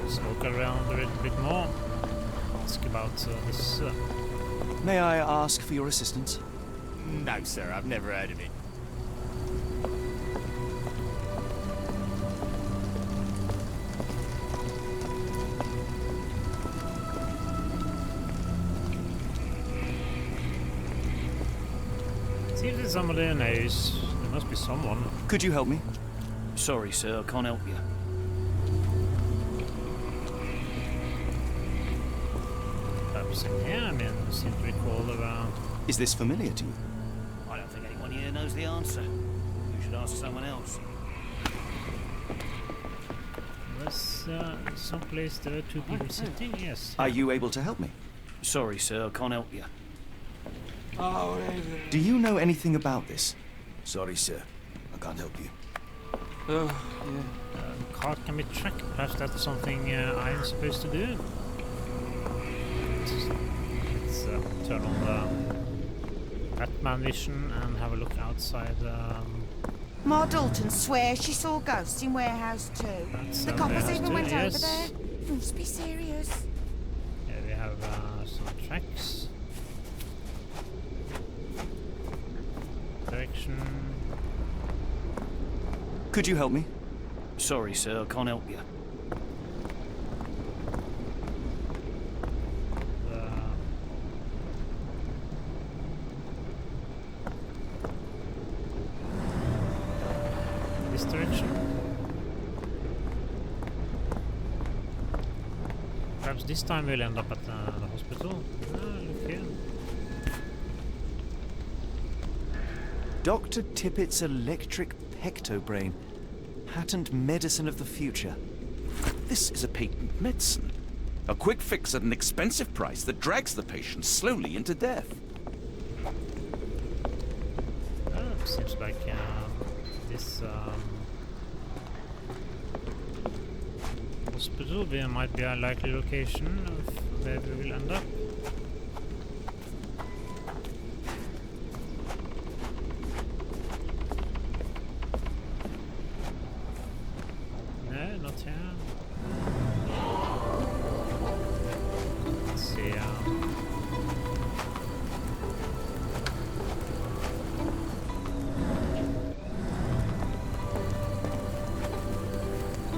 Let's look around a little bit more. Ask about this. May I ask for your assistance? No, sir, I've never heard of it. See if there's somebody who knows. There must be someone. Could you help me? Sorry, sir, I can't help you. Perhaps in here, I mean, I seem to recall around. Is this familiar to you? I don't think anyone here knows the answer. You should ask someone else. There's some place there are two people sitting, yes. Are you able to help me? Sorry, sir, I can't help you. Do you know anything about this? Sorry, sir. I can't help you. Card can be tracked. Perhaps that's something I am supposed to do. Let's turn on the Batman vision and have a look outside. Ma Dalton swears she saw ghosts in warehouse too. The coppers even went over there. Must be serious. Yeah, we have some tracks. Direction. Could you help me? Sorry, sir, I can't help you. This direction. Perhaps this time we'll end up at the hospital. Look here. Dr. Tippett's electric pectobrain. Patent medicine of the future. This is a patent medicine. A quick fix at an expensive price that drags the patient slowly into death. Seems like this hospital might be a likely location of where we will end up. No, not here. Let's see.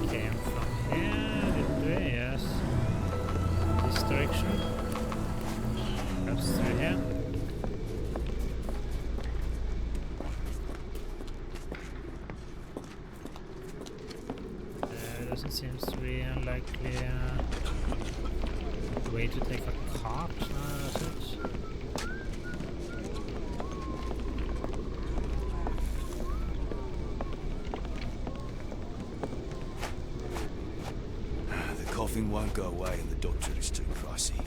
Came from here, didn't we? Yes. This direction. Perhaps through here. Doesn't seem to be unlikely. way to take a cart? No, that's it. The coughing won't go away and the doctor is too pricey.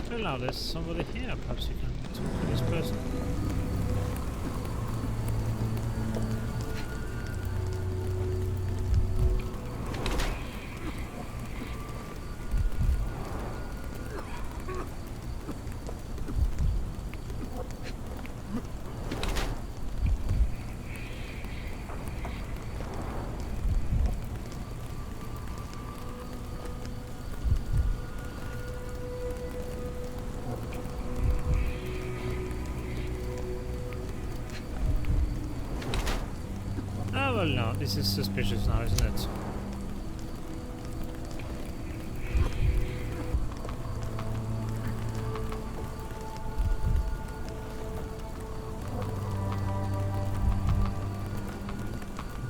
Well, now there's somebody here. Perhaps you can talk to this person. Oh, well, no, this is suspicious now, isn't it?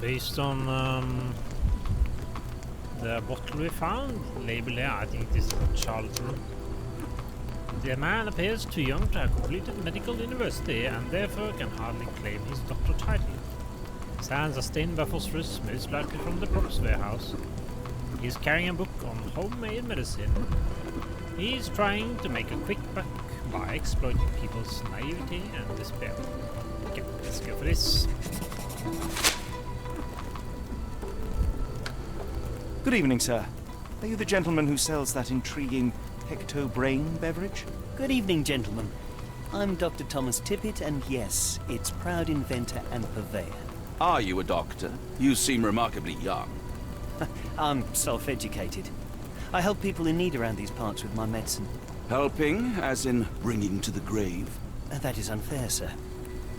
Based on the bottle we found, label here, I think this is a Charlton. The man appears too young to have completed medical university and therefore can hardly claim his doctor title. His hands are stained by phosphorus, most likely from the props warehouse. He is carrying a book on homemade medicine. He is trying to make a quick buck by exploiting people's naivety and despair. Okay, let's go for this. Good evening, sir. Are you the gentleman who sells that intriguing Hecto-Brain beverage? Good evening, gentlemen. I'm Dr. Thomas Tippett, and yes, its proud inventor and purveyor. Are you a doctor? You seem remarkably young. I'm self-educated. I help people in need around these parts with my medicine. Helping, as in bringing to the grave? That is unfair, sir.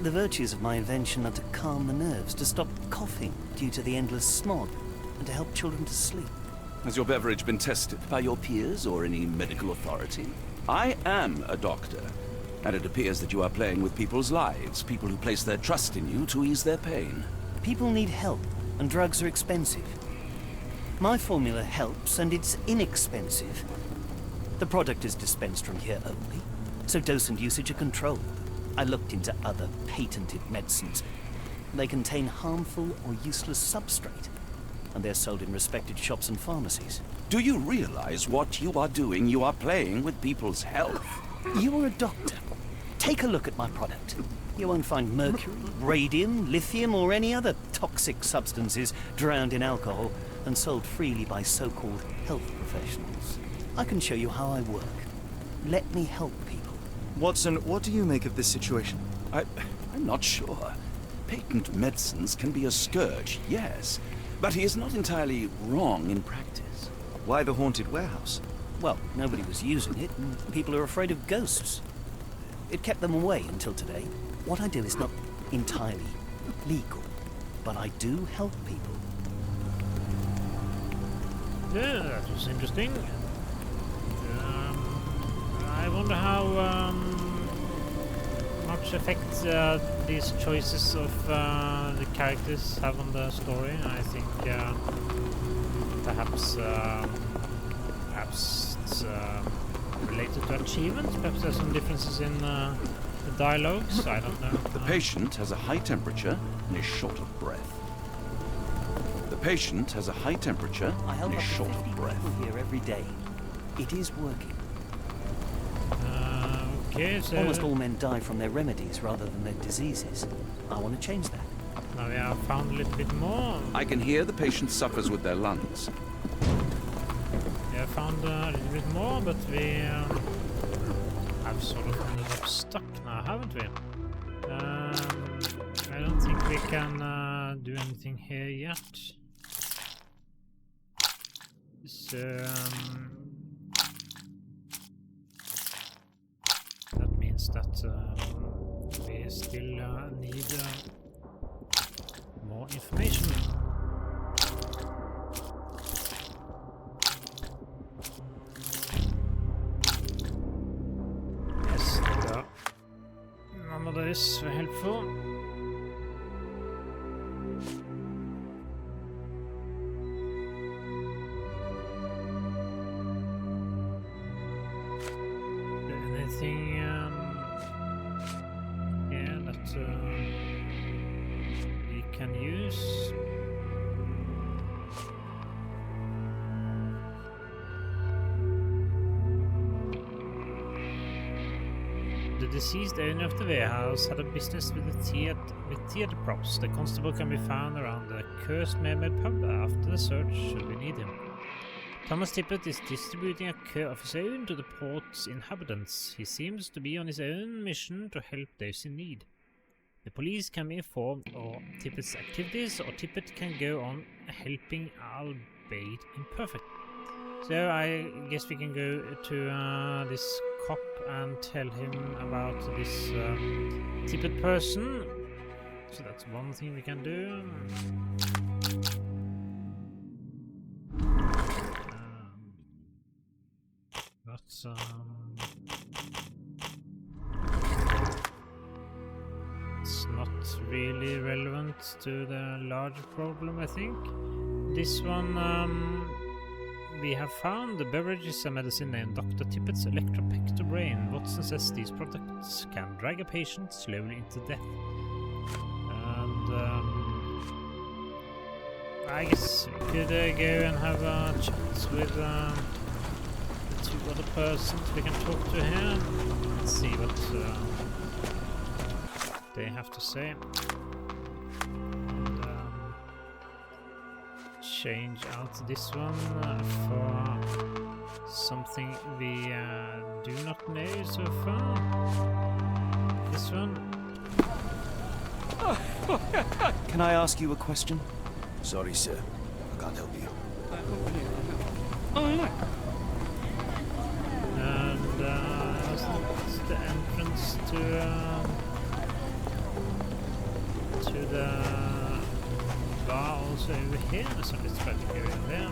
The virtues of my invention are to calm the nerves, to stop coughing due to the endless smog, and to help children to sleep. Has your beverage been tested by your peers or any medical authority? I am a doctor, and it appears that you are playing with people's lives, people who place their trust in you to ease their pain. People need help, and drugs are expensive. My formula helps, and it's inexpensive. The product is dispensed from here only, so dose and usage are controlled. I looked into other patented medicines. They contain harmful or useless substrate, and they're sold in respected shops and pharmacies. Do you realize what you are doing? You are playing with people's health. You are a doctor. Take a look at my product. You won't find mercury, radium, lithium, or any other toxic substances drowned in alcohol and sold freely by so-called health professionals. I can show you how I work. Let me help people. Watson, what do you make of this situation? I'm not sure. Patent medicines can be a scourge, yes, but he is not entirely wrong in practice. Why the haunted warehouse? Well, nobody was using it, and people are afraid of ghosts. It kept them away until today. What I do is not entirely legal, but I do help people. Yeah, that was interesting. I wonder how much effect these choices of the characters have on the story. I think perhaps it's related to achievements. Perhaps there's some differences in the dialogues. I don't know. The patient has a high temperature and is short of breath. The patient has a high temperature I help and is up to short 50 of breath. people here every day. It is working. Okay, so almost all men die from their remedies rather than their diseases. I want to change that. now we have found a little bit more. I can hear the patient suffers with their lungs. We have found a little bit more, but we have sort of ended up stuck now, haven't we? I don't think we can do anything here yet. So that means that we still need more information. Yes, there we go. None of this is helpful. anything here that we can use? The deceased owner of the warehouse had a business with theater props. The constable can be found around the cursed mermaid pub after the search should we need him. Thomas Tippett is distributing a cure of his own to the port's inhabitants. He seems to be on his own mission to help those in need. The police can be informed of Tippett's activities, or Tippett can go on helping, albeit imperfect. So I guess we can go to this cop and tell him about this Tippett person. So that's one thing we can do. That's it's not really relevant to the larger problem, I think. This one, we have found the beverage is a medicine named Dr. Tippett's Electropector Brain. Watson says these products can drag a patient slowly into death. And I guess we could go and have a chat with the two other persons we can talk to here. Let's see what they have to say. And, change out this one for something we do not know so far. This one. Can I ask you a question? Sorry, sir. I can't help you. And that's the entrance to the bar also over here, so let's try to go in there.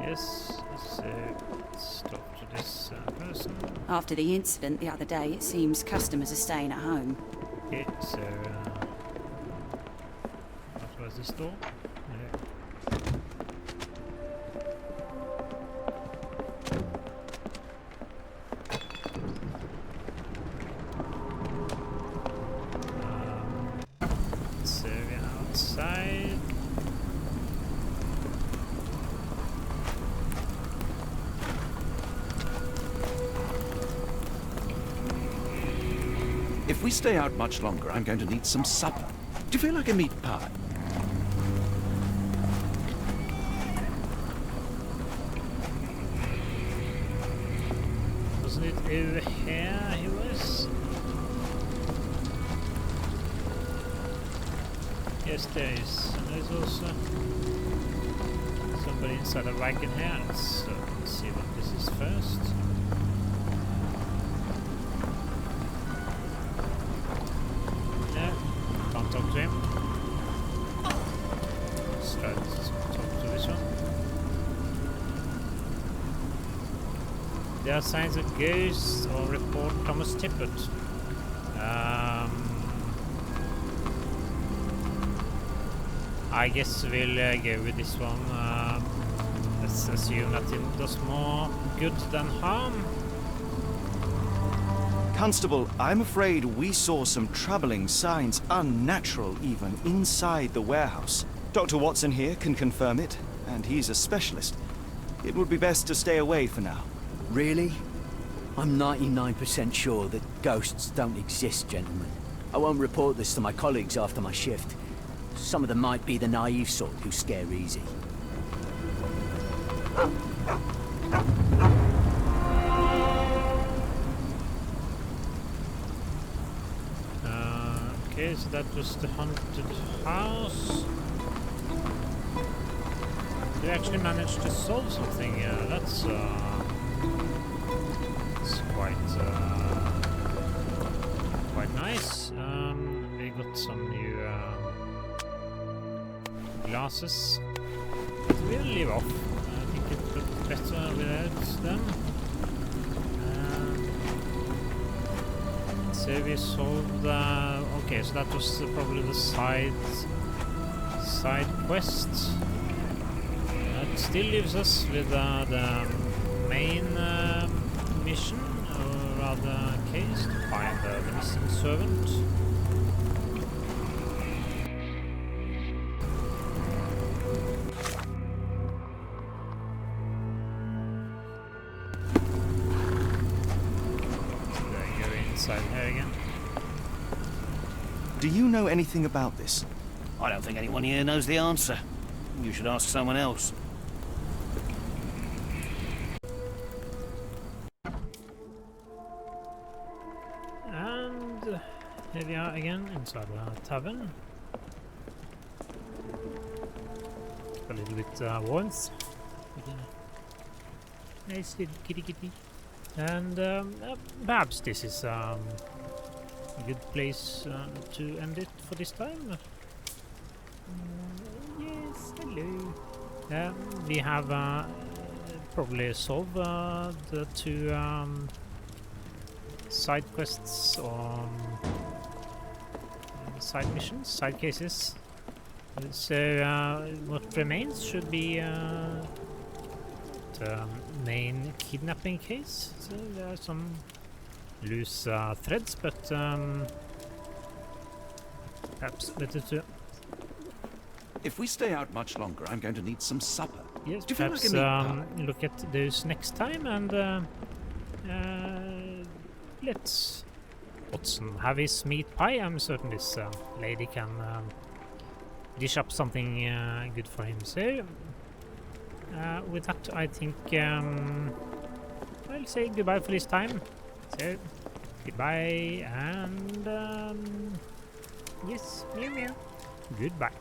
Yes, so let's talk to this person. After the incident the other day, it seems customers are staying at home. Okay, so what was this door? So we're outside. If we stay out much longer, I'm going to need some supper. Do you feel like a meat pie? Wasn't it over here he was? Yes, there is. And there's also somebody inside a wagon here. Let's see what this is first. No, can't talk to him. Let's try to talk to this one. There are signs of ghosts or report Thomas Tippett. I guess we'll go with this one. Let's assume that it does more good than harm. Constable, I'm afraid we saw some troubling signs, unnatural even, inside the warehouse. Dr. Watson here can confirm it, and he's a specialist. It would be best to stay away for now. Really? I'm 99% sure that ghosts don't exist, gentlemen. I won't report this to my colleagues after my shift. Some of them might be the naive sort who scare easy. Okay, so that was the haunted house. We actually managed to solve something. That's quite nice. We got some new glasses that we'll leave off. I think it looked better without them. Let's So we solved. Okay, so that was probably the side quest. That still leaves us with the main mission, or rather case, to find the missing servant. Inside here again. Do you know anything about this? I don't think anyone here knows the answer. You should ask someone else. And here we are again inside the tavern. A little bit warmth. Nice little kitty. And perhaps this is a good place to end it for this time. Yes, hello. We have probably solved the two side quests or side missions, side cases. So what remains should be the main kidnapping case. So there are some loose threads, but perhaps better to... If we stay out much longer, I'm going to need some supper. Yes, Do you feel like perhaps a meat pie? look at those next time, and let's Watson have his meat pie. I'm certain this lady can dish up something good for him. So with that, I think I'll say goodbye for this time. So goodbye, and yes, meow meow. Goodbye.